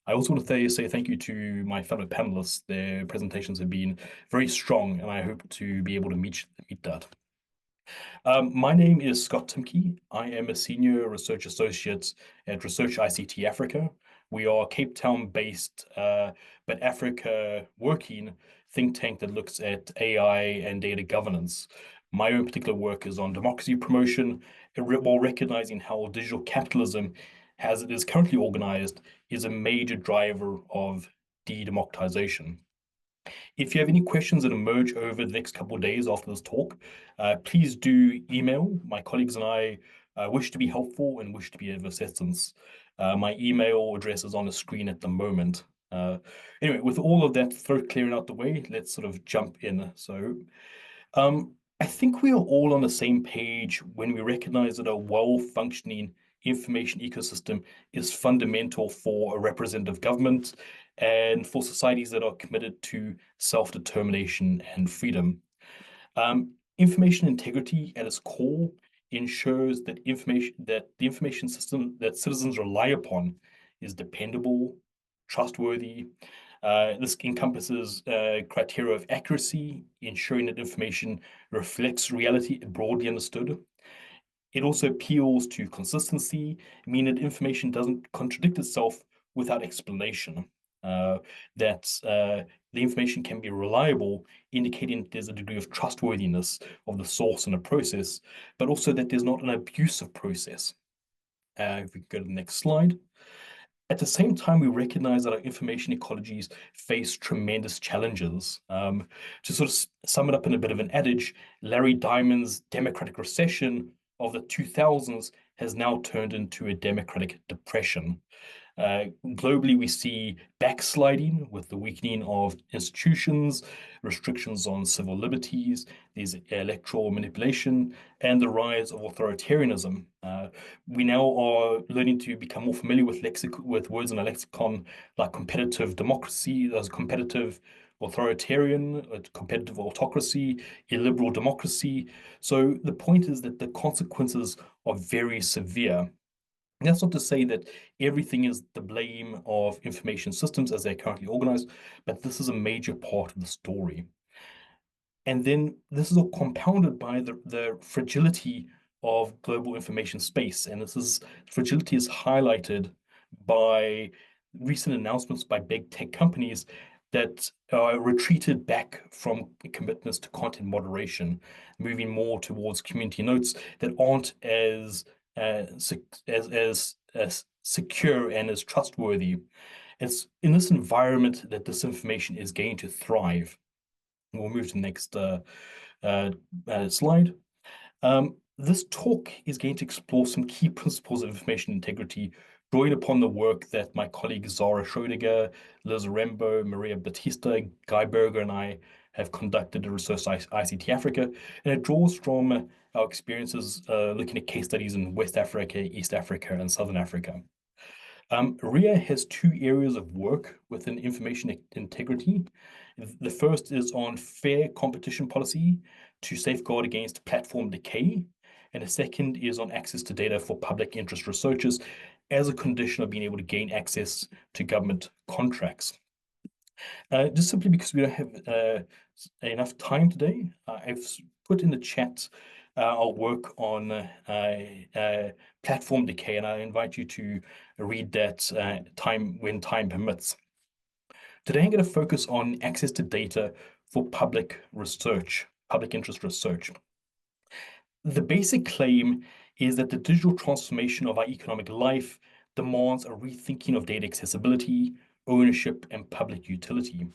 I also want to say thank you to my fellow panelists. Their presentations have been very strong, and I hope to be able to meet that. My name is Scott Timke. I am a senior research associate at Research ICT Africa. We are Cape Town-based, but Africa working think tank that looks at AI and data governance. My own particular work is on democracy promotion, while recognizing how digital capitalism, as it is currently organized, is a major driver of de-democratization. If you have any questions that emerge over the next couple of days after this talk, please do email. My colleagues and I wish to be helpful and wish to be of assistance. My email address is on the screen at the moment. Anyway, with all of that throat clearing out the way, let's sort of jump in. So I think we are all on the same page when we recognize that a well-functioning information ecosystem is fundamental for a representative government and for societies that are committed to self-determination and freedom. Information integrity at its core ensures that the information system that citizens rely upon is dependable, trustworthy. This encompasses criteria of accuracy, ensuring that information reflects reality broadly understood. It also appeals to consistency, meaning that information doesn't contradict itself without explanation. The information can be reliable, indicating that there's a degree of trustworthiness of the source and the process, but also that there's not an abusive process. If we go to the next slide. At the same time, we recognize that our information ecologies face tremendous challenges. To sort of sum it up in a bit of an adage, Larry Diamond's democratic recession of the 2000s has now turned into a democratic depression. Globally, we see backsliding with the weakening of institutions, restrictions on civil liberties, there's electoral manipulation, and the rise of authoritarianism. We now are learning to become more familiar with words in a lexicon like competitive democracy, as competitive authoritarian, competitive autocracy, illiberal democracy. So the point is that the consequences are very severe. That's not to say that everything is the blame of information systems as they're currently organized, but this is a major part of the story. And then this is all compounded by the fragility of global information space. And fragility is highlighted by recent announcements by big tech companies that retreated back from commitments to content moderation, moving more towards community notes that aren't as secure and as trustworthy. It's in this environment that disinformation is going to thrive. We'll move to the next slide. This talk is going to explore some key principles of information integrity, drawing upon the work that my colleagues Zara Schrödinger, Liz Rembo, Maria Batista, Guy Berger, and I have conducted at Research ICT Africa, and it draws from our experiences looking at case studies in West Africa, East Africa, and Southern Africa. RIA has two areas of work within information integrity. The first is on fair competition policy to safeguard against platform decay. And the second is on access to data for public interest researchers as a condition of being able to gain access to government contracts. Just simply because we don't have enough time today, I've put in the chat our work on platform decay, and I invite you to read that when time permits. Today, I'm going to focus on access to data for public research, public interest research. The basic claim is that the digital transformation of our economic life demands a rethinking of data accessibility, ownership, and public utility.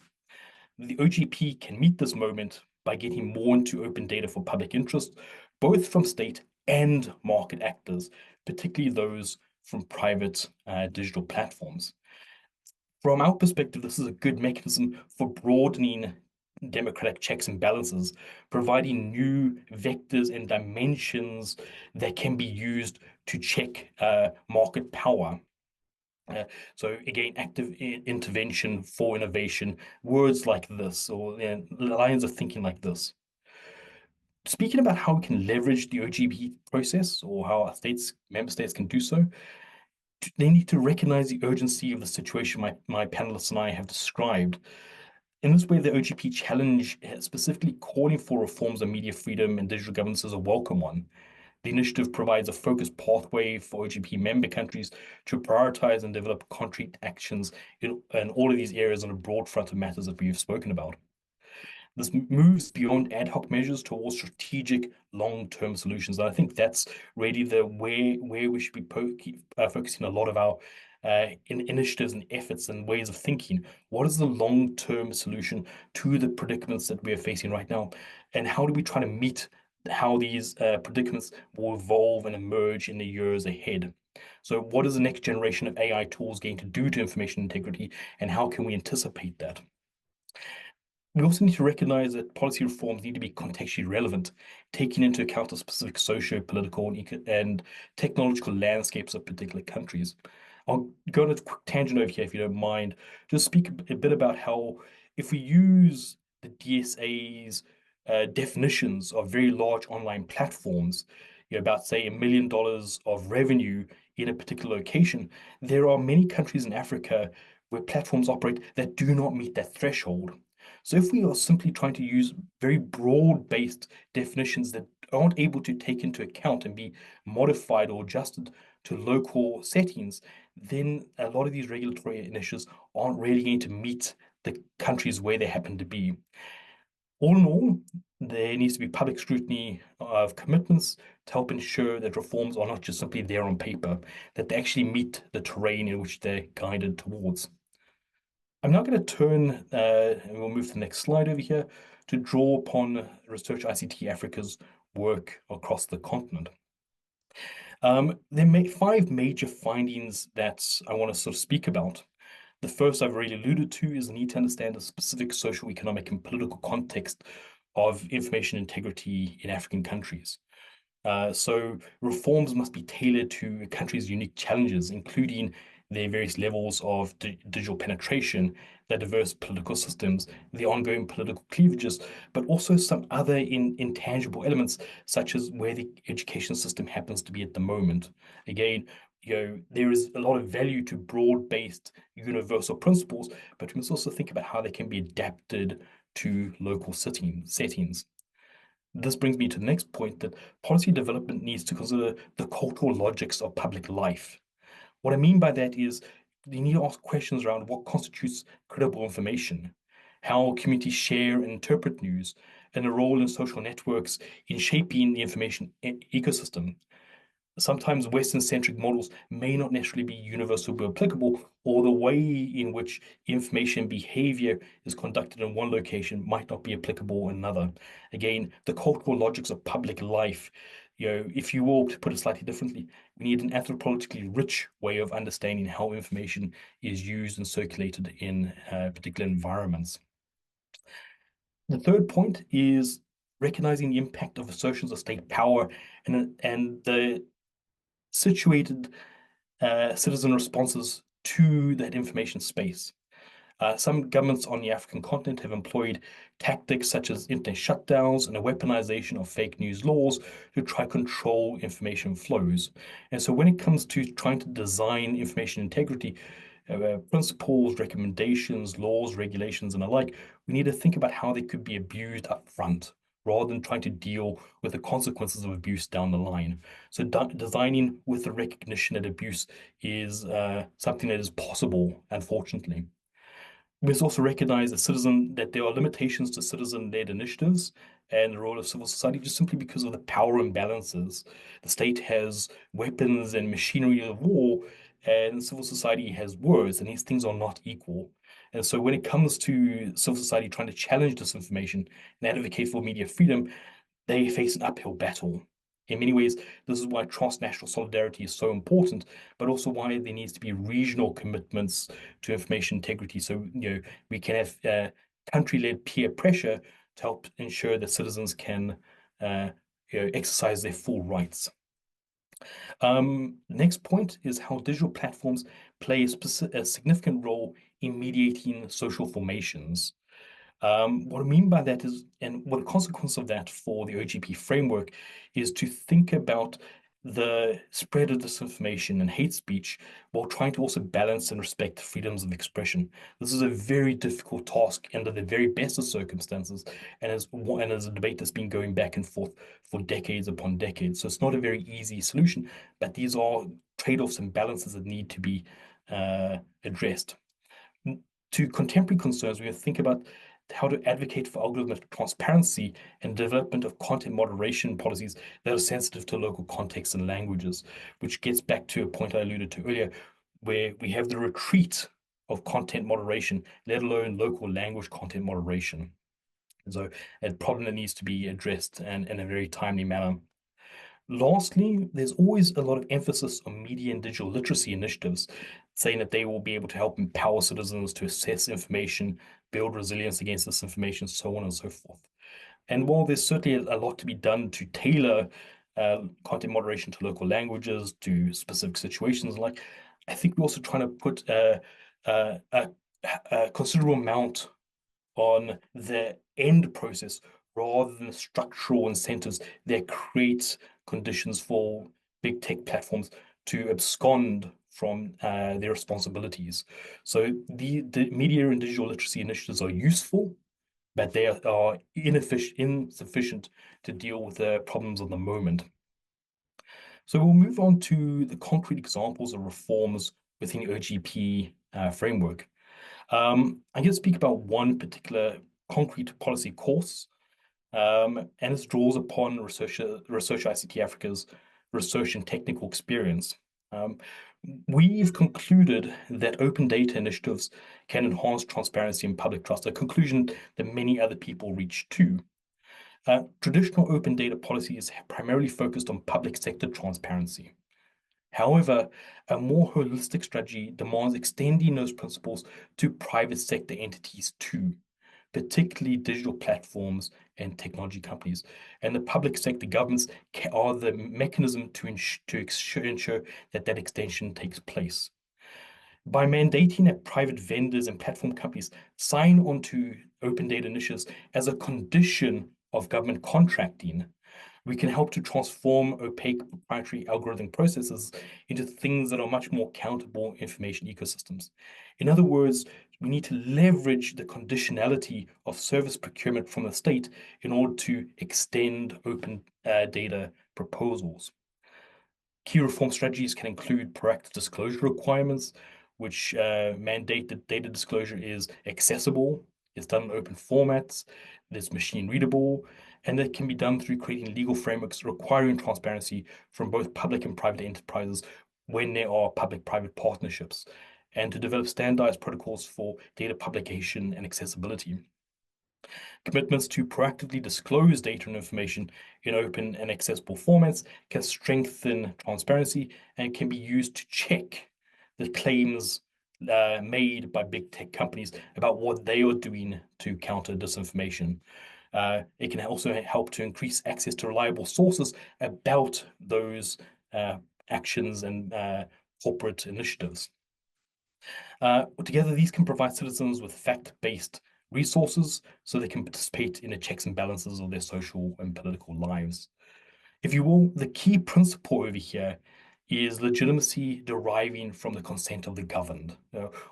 The OGP can meet this moment by getting more into open data for public interest, both from state and market actors, particularly those from private digital platforms. From our perspective, this is a good mechanism for broadening democratic checks and balances, providing new vectors and dimensions that can be used to check market power. So again, active intervention for innovation, words like this, or lines of thinking like this. Speaking about how we can leverage the OGP process, or how our member states can do so, they need to recognize the urgency of the situation my panelists and I have described. In this way, the OGP challenge, specifically calling for reforms on media freedom and digital governance, is a welcome one. The initiative provides a focused pathway for OGP member countries to prioritize and develop concrete actions in all of these areas on a broad front of matters that we have spoken about. This moves beyond ad hoc measures towards strategic long-term solutions. And I think that's really the where we should be focusing a lot of our initiatives and efforts and ways of thinking. What is the long-term solution to the predicaments that we are facing right now? And how do we try to meet how these predicaments will evolve and emerge in the years ahead? So what is the next generation of AI tools going to do to information integrity, and how can we anticipate that? We also need to recognize that policy reforms need to be contextually relevant, taking into account the specific socio-political and technological landscapes of particular countries. I'll go on a quick tangent over here, if you don't mind. Just speak a bit about how, if we use the DSA's definitions of very large online platforms, about say $1 million of revenue in a particular location, there are many countries in Africa where platforms operate that do not meet that threshold. So if we are simply trying to use very broad-based definitions that aren't able to take into account and be modified or adjusted to local settings, then a lot of these regulatory initiatives aren't really going to meet the countries where they happen to be. All in all, there needs to be public scrutiny of commitments to help ensure that reforms are not just simply there on paper, that they actually meet the terrain in which they're guided towards. I'm now going to turn, and we'll move to the next slide over here, to draw upon Research ICT Africa's work across the continent. There are 5 major findings that I want to sort of speak about. The first I've already alluded to is the need to understand the specific social, economic, and political context of information integrity in African countries. So reforms must be tailored to a country's unique challenges, including their various levels of digital penetration, their diverse political systems, the ongoing political cleavages, but also some other intangible elements, such as where the education system happens to be at the moment. Again, there is a lot of value to broad-based universal principles, but we must also think about how they can be adapted to local settings. This brings me to the next point, that policy development needs to consider the cultural logics of public life. What I mean by that is you need to ask questions around what constitutes credible information, how communities share and interpret news, and the role in social networks in shaping the information ecosystem. Sometimes Western-centric models may not necessarily be universally applicable, or the way in which information behavior is conducted in one location might not be applicable in another. Again, the cultural logics of public life, if you will, to put it slightly differently, we need an anthropologically rich way of understanding how information is used and circulated in particular environments. The third point is recognizing the impact of assertions of state power and the situated citizen responses to that information space. Some governments on the African continent have employed tactics such as internet shutdowns and a weaponization of fake news laws to try to control information flows. And so when it comes to trying to design information integrity, principles, recommendations, laws, regulations, and the like, we need to think about how they could be abused up front, rather than trying to deal with the consequences of abuse down the line. So designing with the recognition that abuse is something that is possible, unfortunately. We must also recognize that there are limitations to citizen-led initiatives and the role of civil society, just simply because of the power imbalances. The state has weapons and machinery of war, and civil society has words, and these things are not equal. And so when it comes to civil society trying to challenge disinformation and advocate for media freedom, they face an uphill battle. In many ways, this is why transnational solidarity is so important, but also why there needs to be regional commitments to information integrity. So, we can have country-led peer pressure to help ensure that citizens can exercise their full rights. Next point is how digital platforms play a significant role in mediating social formations. What I mean by that is, and what a consequence of that for the OGP framework is to think about the spread of disinformation and hate speech while trying to also balance and respect freedoms of expression. This is a very difficult task under the very best of circumstances, and as a debate that's been going back and forth for decades upon decades. So it's not a very easy solution, but these are trade-offs and balances that need to be addressed. To contemporary concerns, we have to think about how to advocate for algorithmic transparency and development of content moderation policies that are sensitive to local contexts and languages, which gets back to a point I alluded to earlier, where we have the retreat of content moderation, let alone local language content moderation. So a problem that needs to be addressed and in a very timely manner. Lastly, there's always a lot of emphasis on media and digital literacy initiatives, saying that they will be able to help empower citizens to assess information, build resilience against disinformation, so on and so forth. And while there's certainly a lot to be done to tailor content moderation to local languages, to specific situations, I think we're also trying to put a considerable amount on the end process rather than the structural incentives that create conditions for big tech platforms to abscond from their responsibilities. So the media and digital literacy initiatives are useful, but they are insufficient to deal with the problems of the moment. So we'll move on to the concrete examples of reforms within the OGP framework. I'm going to speak about one particular concrete policy course, and this draws upon Research ICT Africa's research and technical experience. We've concluded that open data initiatives can enhance transparency and public trust, a conclusion that many other people reach too. Traditional open data policies have primarily focused on public sector transparency. However, a more holistic strategy demands extending those principles to private sector entities too, particularly digital platforms and technology companies. And the public sector governments are the mechanism to ensure that that extension takes place. By mandating that private vendors and platform companies sign onto open data initiatives as a condition of government contracting, we can help to transform opaque proprietary algorithmic processes into things that are much more accountable information ecosystems. In other words, we need to leverage the conditionality of service procurement from the state in order to extend open data proposals. Key reform strategies can include proactive disclosure requirements, which mandate that data disclosure is accessible, it's done in open formats, it's machine readable, and it can be done through creating legal frameworks requiring transparency from both public and private enterprises when there are public-private partnerships, and to develop standardized protocols for data publication and accessibility. Commitments to proactively disclose data and information in open and accessible formats can strengthen transparency and can be used to check the claims made by big tech companies about what they are doing to counter disinformation. It can also help to increase access to reliable sources about those actions and corporate initiatives. Together, these can provide citizens with fact-based resources so they can participate in the checks and balances of their social and political lives. If you will, the key principle over here is legitimacy deriving from the consent of the governed,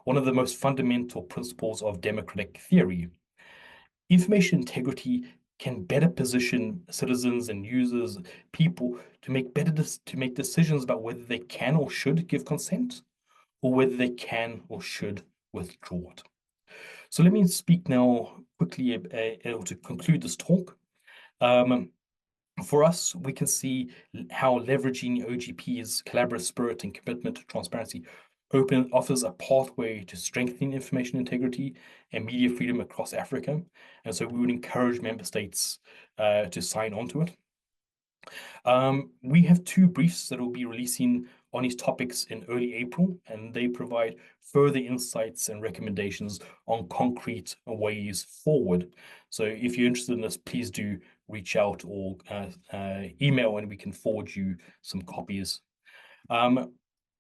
one of the most fundamental principles of democratic theory. Information integrity can better position citizens and users, people, to make decisions about whether they can or should give consent, or whether they can or should withdraw it. So let me speak now quickly to conclude this talk. For us, we can see how leveraging OGP's collaborative spirit and commitment to transparency offers a pathway to strengthening information integrity and media freedom across Africa. And so we would encourage member states to sign on to it. We have 2 briefs that will be releasing on these topics in early April, and they provide further insights and recommendations on concrete ways forward. So if you're interested in this, please do reach out or email and we can forward you some copies.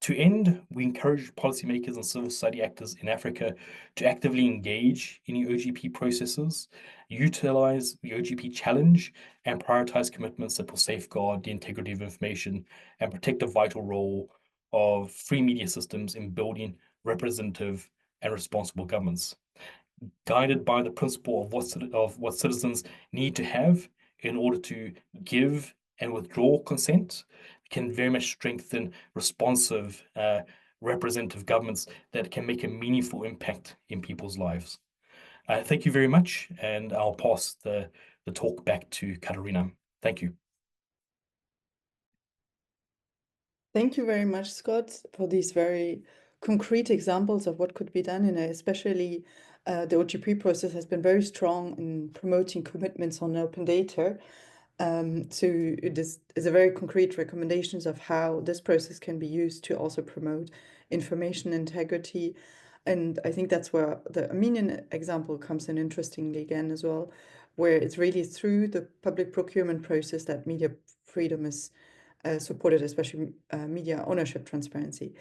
To end, we encourage policymakers and civil society actors in Africa to actively engage in the OGP processes, utilize the OGP challenge, and prioritize commitments that will safeguard the integrity of information and protect the vital role of free media systems in building representative and responsible governments, guided by the principle of what citizens need to have in order to give and withdraw consent, can very much strengthen responsive representative governments that can make a meaningful impact in people's lives. Thank you very much, and I'll pass the talk back to Katarina. Thank you. Thank you very much, Scott, for these very concrete examples of what could be done, and especially the OGP process has been very strong in promoting commitments on open data. So this is a very concrete recommendations of how this process can be used to also promote information integrity. And I think that's where the Armenian example comes in interestingly again as well, where it's really through the public procurement process that media freedom is supported, especially media ownership transparency.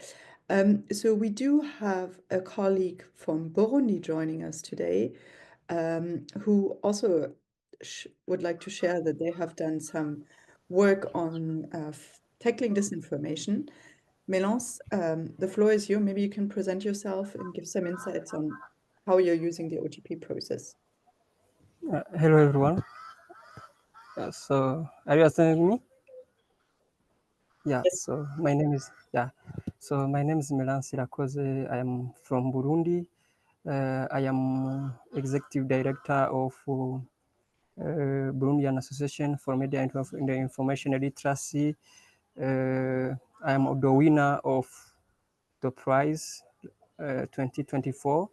So we do have a colleague from Burundi joining us today, who also would like to share that they have done some work on tackling disinformation. Melance, the floor is yours. Maybe you can present yourself and give some insights on how you're using the OGP process. Hello everyone. So are you listening me? Yeah. Yes. So my name is Milan Sirakoze. I am from Burundi. I am executive director of Burundian Association for Media and Information Literacy. I am the winner of the prize 2024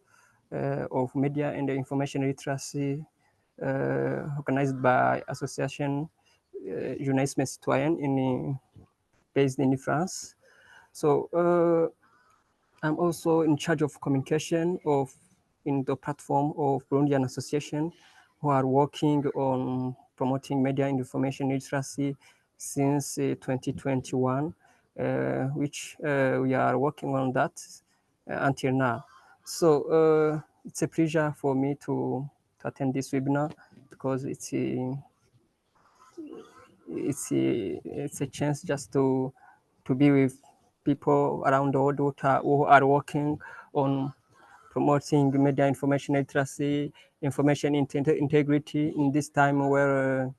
of Media and Information Literacy, organized by Association Journalisme Citoyen based in France. So I'm also in charge of communication in the platform of Burundian Association, who are working on promoting media and information literacy since 2021, which we are working on that until now. So it's a pleasure for me to attend this webinar because it's a chance just to be with people around the world who are working on promoting media information literacy, information integrity in this time where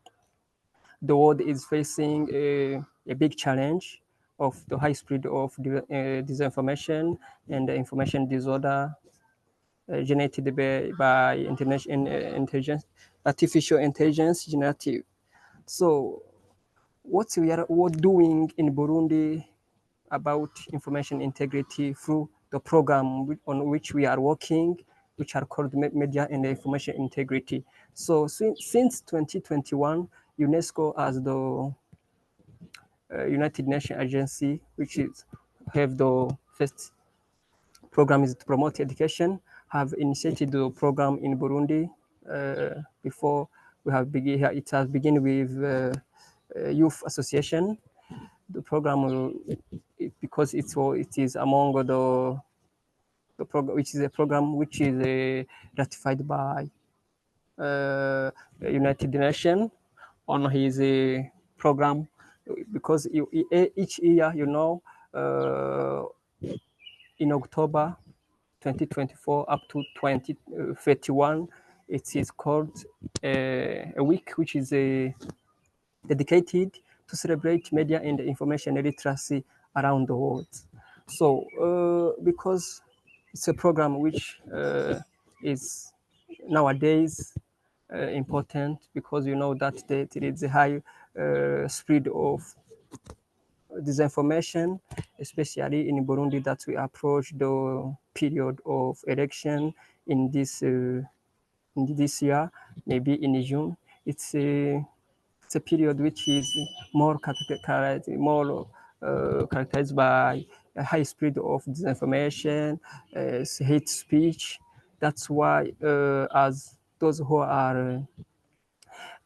the world is facing a big challenge of the high spread of disinformation and information disorder generated by intelligence, artificial intelligence generative. So what we are doing in Burundi about information integrity through the program on which we are working, which are called Media and Information Integrity. So since 2021, UNESCO as the United Nations agency, which is have the first program is to promote education, have initiated the program in Burundi. Before we have begin, it has begun with youth association. The program because it is among the program, which is a program which is ratified by United Nations on his program, because each year, in October 2024 up to 2031, it is called a week which is dedicated to celebrate media and information literacy around the world. So because it's a program which is nowadays important, because you know that there is a high spread of disinformation, especially in Burundi, that we approach the period of election in this year, maybe in June. It's a period which is more characterized by a high spread of disinformation, hate speech. That's why, as those who are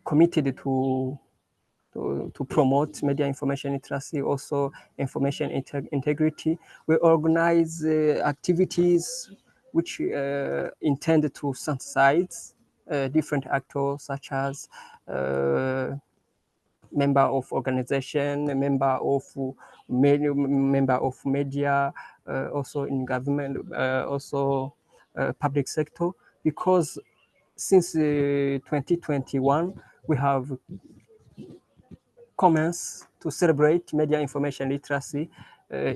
committed to to promote media information literacy, also information integrity. We organize activities which intend to sensitize different actors such as member of organization, a member of media, also in government, also public sector, because since 2021 we have commenced to celebrate media information literacy.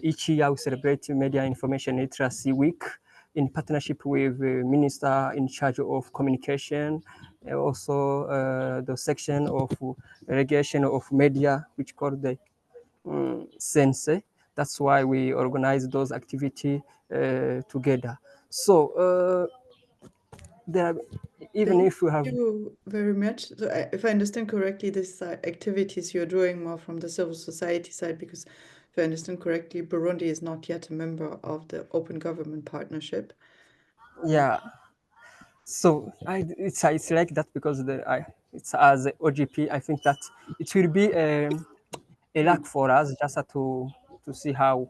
Each year we celebrate Media Information Literacy Week in partnership with the Minister in charge of communication, also the section of regulation of media, which called the Sense. That's why we organize those activities together. So there are, even Thank if we have you very much. So if I understand correctly, these are activities you're doing more from the civil society side, because if I understand correctly, Burundi is not yet a member of the Open Government Partnership. yeah. So it's like that because it's as OGP. I think that it will be a luck for us just to see how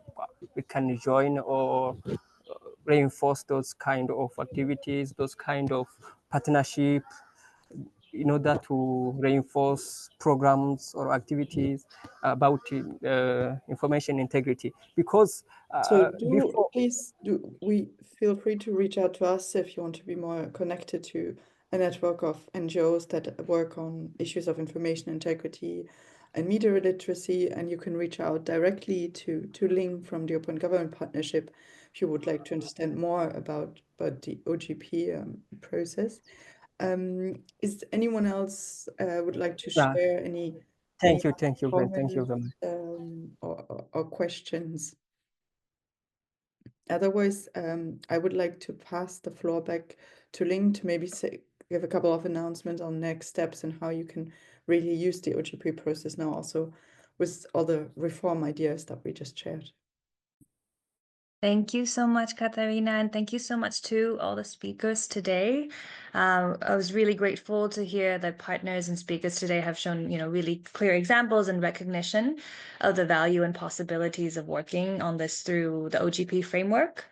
we can join or reinforce those kind of activities, those kind of partnership, in order to reinforce programs or activities about information integrity. Because So before, please we feel free to reach out to us if you want to be more connected to a network of NGOs that work on issues of information integrity and media literacy, and you can reach out directly to Ling from the Open Government Partnership if you would like to understand more about the OGP process. Is anyone else would like to yeah, share any thank you comments very much. or questions? Otherwise, I would like to pass the floor back to Ling to maybe give a couple of announcements on next steps and how you can really use the OGP process now, also with all the reform ideas that we just shared. Thank you so much, Katarina, and thank you so much to all the speakers today. I was really grateful to hear that partners and speakers today have shown, really clear examples and recognition of the value and possibilities of working on this through the OGP framework.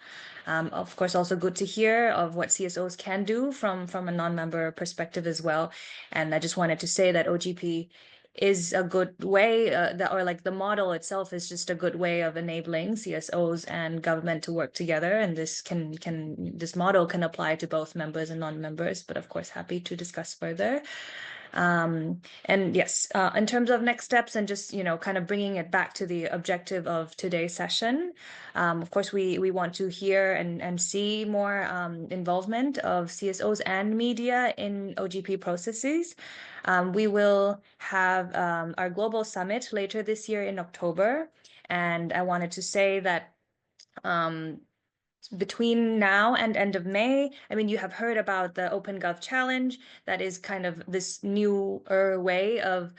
Of course, also good to hear of what CSOs can do from a non-member perspective as well. And I just wanted to say that OGP is a good way the model itself is just a good way of enabling CSOs and government to work together, and this model can apply to both members and non-members, but of course happy to discuss further. And yes, in terms of next steps and just, kind of bringing it back to the objective of today's session, of course, we want to hear and see more involvement of CSOs and media in OGP processes. We will have our global summit later this year in October. And I wanted to say that between now and end of May, you have heard about the OpenGov Challenge. That is kind of this newer way of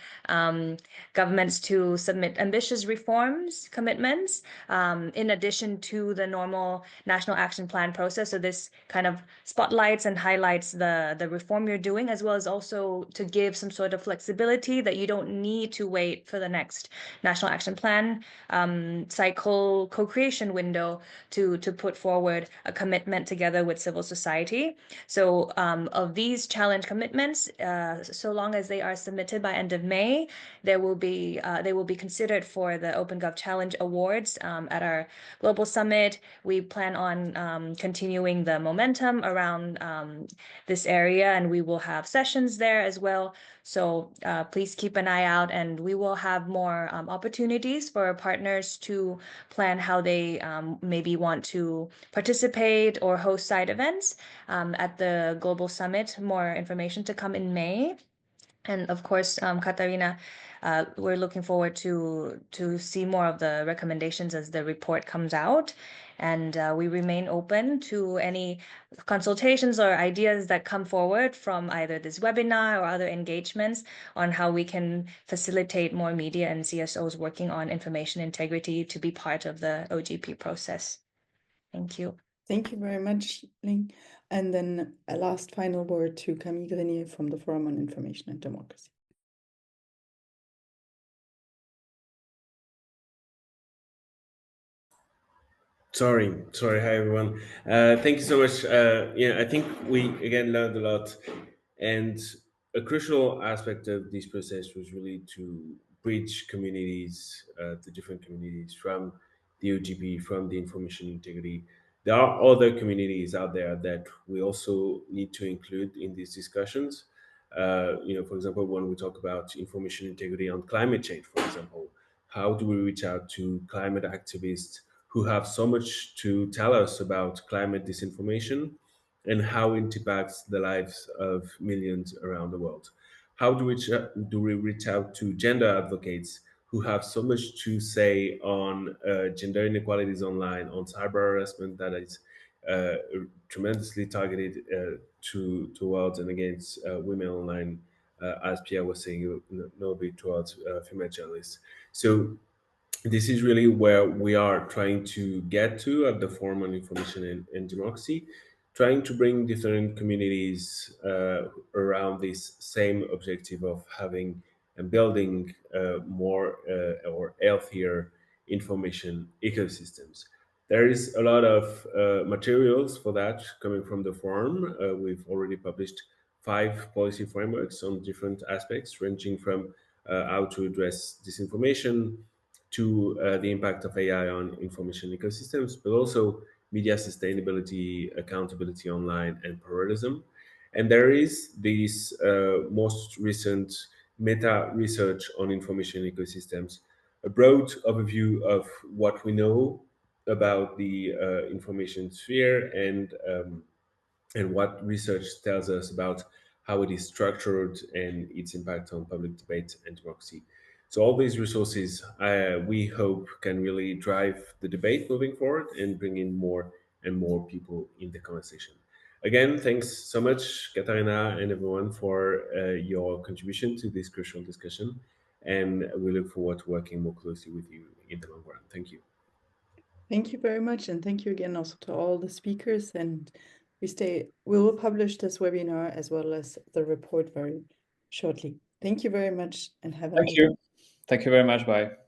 governments to submit ambitious reforms, commitments, in addition to the normal National Action Plan process. So this kind of spotlights and highlights the reform you're doing, as well as also to give some sort of flexibility that you don't need to wait for the next National Action Plan cycle co-creation window to put forward a commitment together with civil society. So of these challenge commitments, so long as they are submitted by end of May, they will be considered for the OpenGov Challenge Awards at our global summit. We plan on continuing the momentum around this area, and we will have sessions there as well. So please keep an eye out, and we will have more opportunities for partners to plan how they maybe want to participate or host side events at the Global Summit. More information to come in May. And of course, Katarina, we're looking forward to see more of the recommendations as the report comes out. And we remain open to any consultations or ideas that come forward from either this webinar or other engagements on how we can facilitate more media and CSOs working on information integrity to be part of the OGP process. Thank you. Thank you very much, Ling. And then a last final word to Camille Grenier from the Forum on Information and Democracy. Sorry. Hi, everyone. Thank you so much. Yeah, I think we again learned a lot, and a crucial aspect of this process was really to bridge communities, the different communities from the OGP, from the information integrity. There are other communities out there that we also need to include in these discussions. For example, when we talk about information integrity on climate change, for example, how do we reach out to climate activists who have so much to tell us about climate disinformation and how it impacts the lives of millions around the world? How do we reach out to gender advocates who have so much to say on gender inequalities online, on cyber harassment that is uh, tremendously targeted towards and against women online, as Pierre was saying, no bit towards female journalists. So this is really where we are trying to get to at the Forum on Information and Democracy, trying to bring different communities around this same objective of having and building more or healthier information ecosystems. There is a lot of materials for that coming from the forum. We've already published 5 policy frameworks on different aspects, ranging from how to address disinformation, to the impact of AI on information ecosystems, but also media sustainability, accountability online, and pluralism. And there is this most recent meta research on information ecosystems, a broad overview of what we know about the information sphere and what research tells us about how it is structured and its impact on public debate and democracy. So all these resources, we hope, can really drive the debate moving forward and bring in more and more people in the conversation. Again, thanks so much, Katarina and everyone, for your contribution to this crucial discussion. And we look forward to working more closely with you in the long run. Thank you. Thank you very much, and thank you again also to all the speakers. And we will publish this webinar as well as the report very shortly. Thank you very much, and have a Thank nice you. Thank you very much. Bye.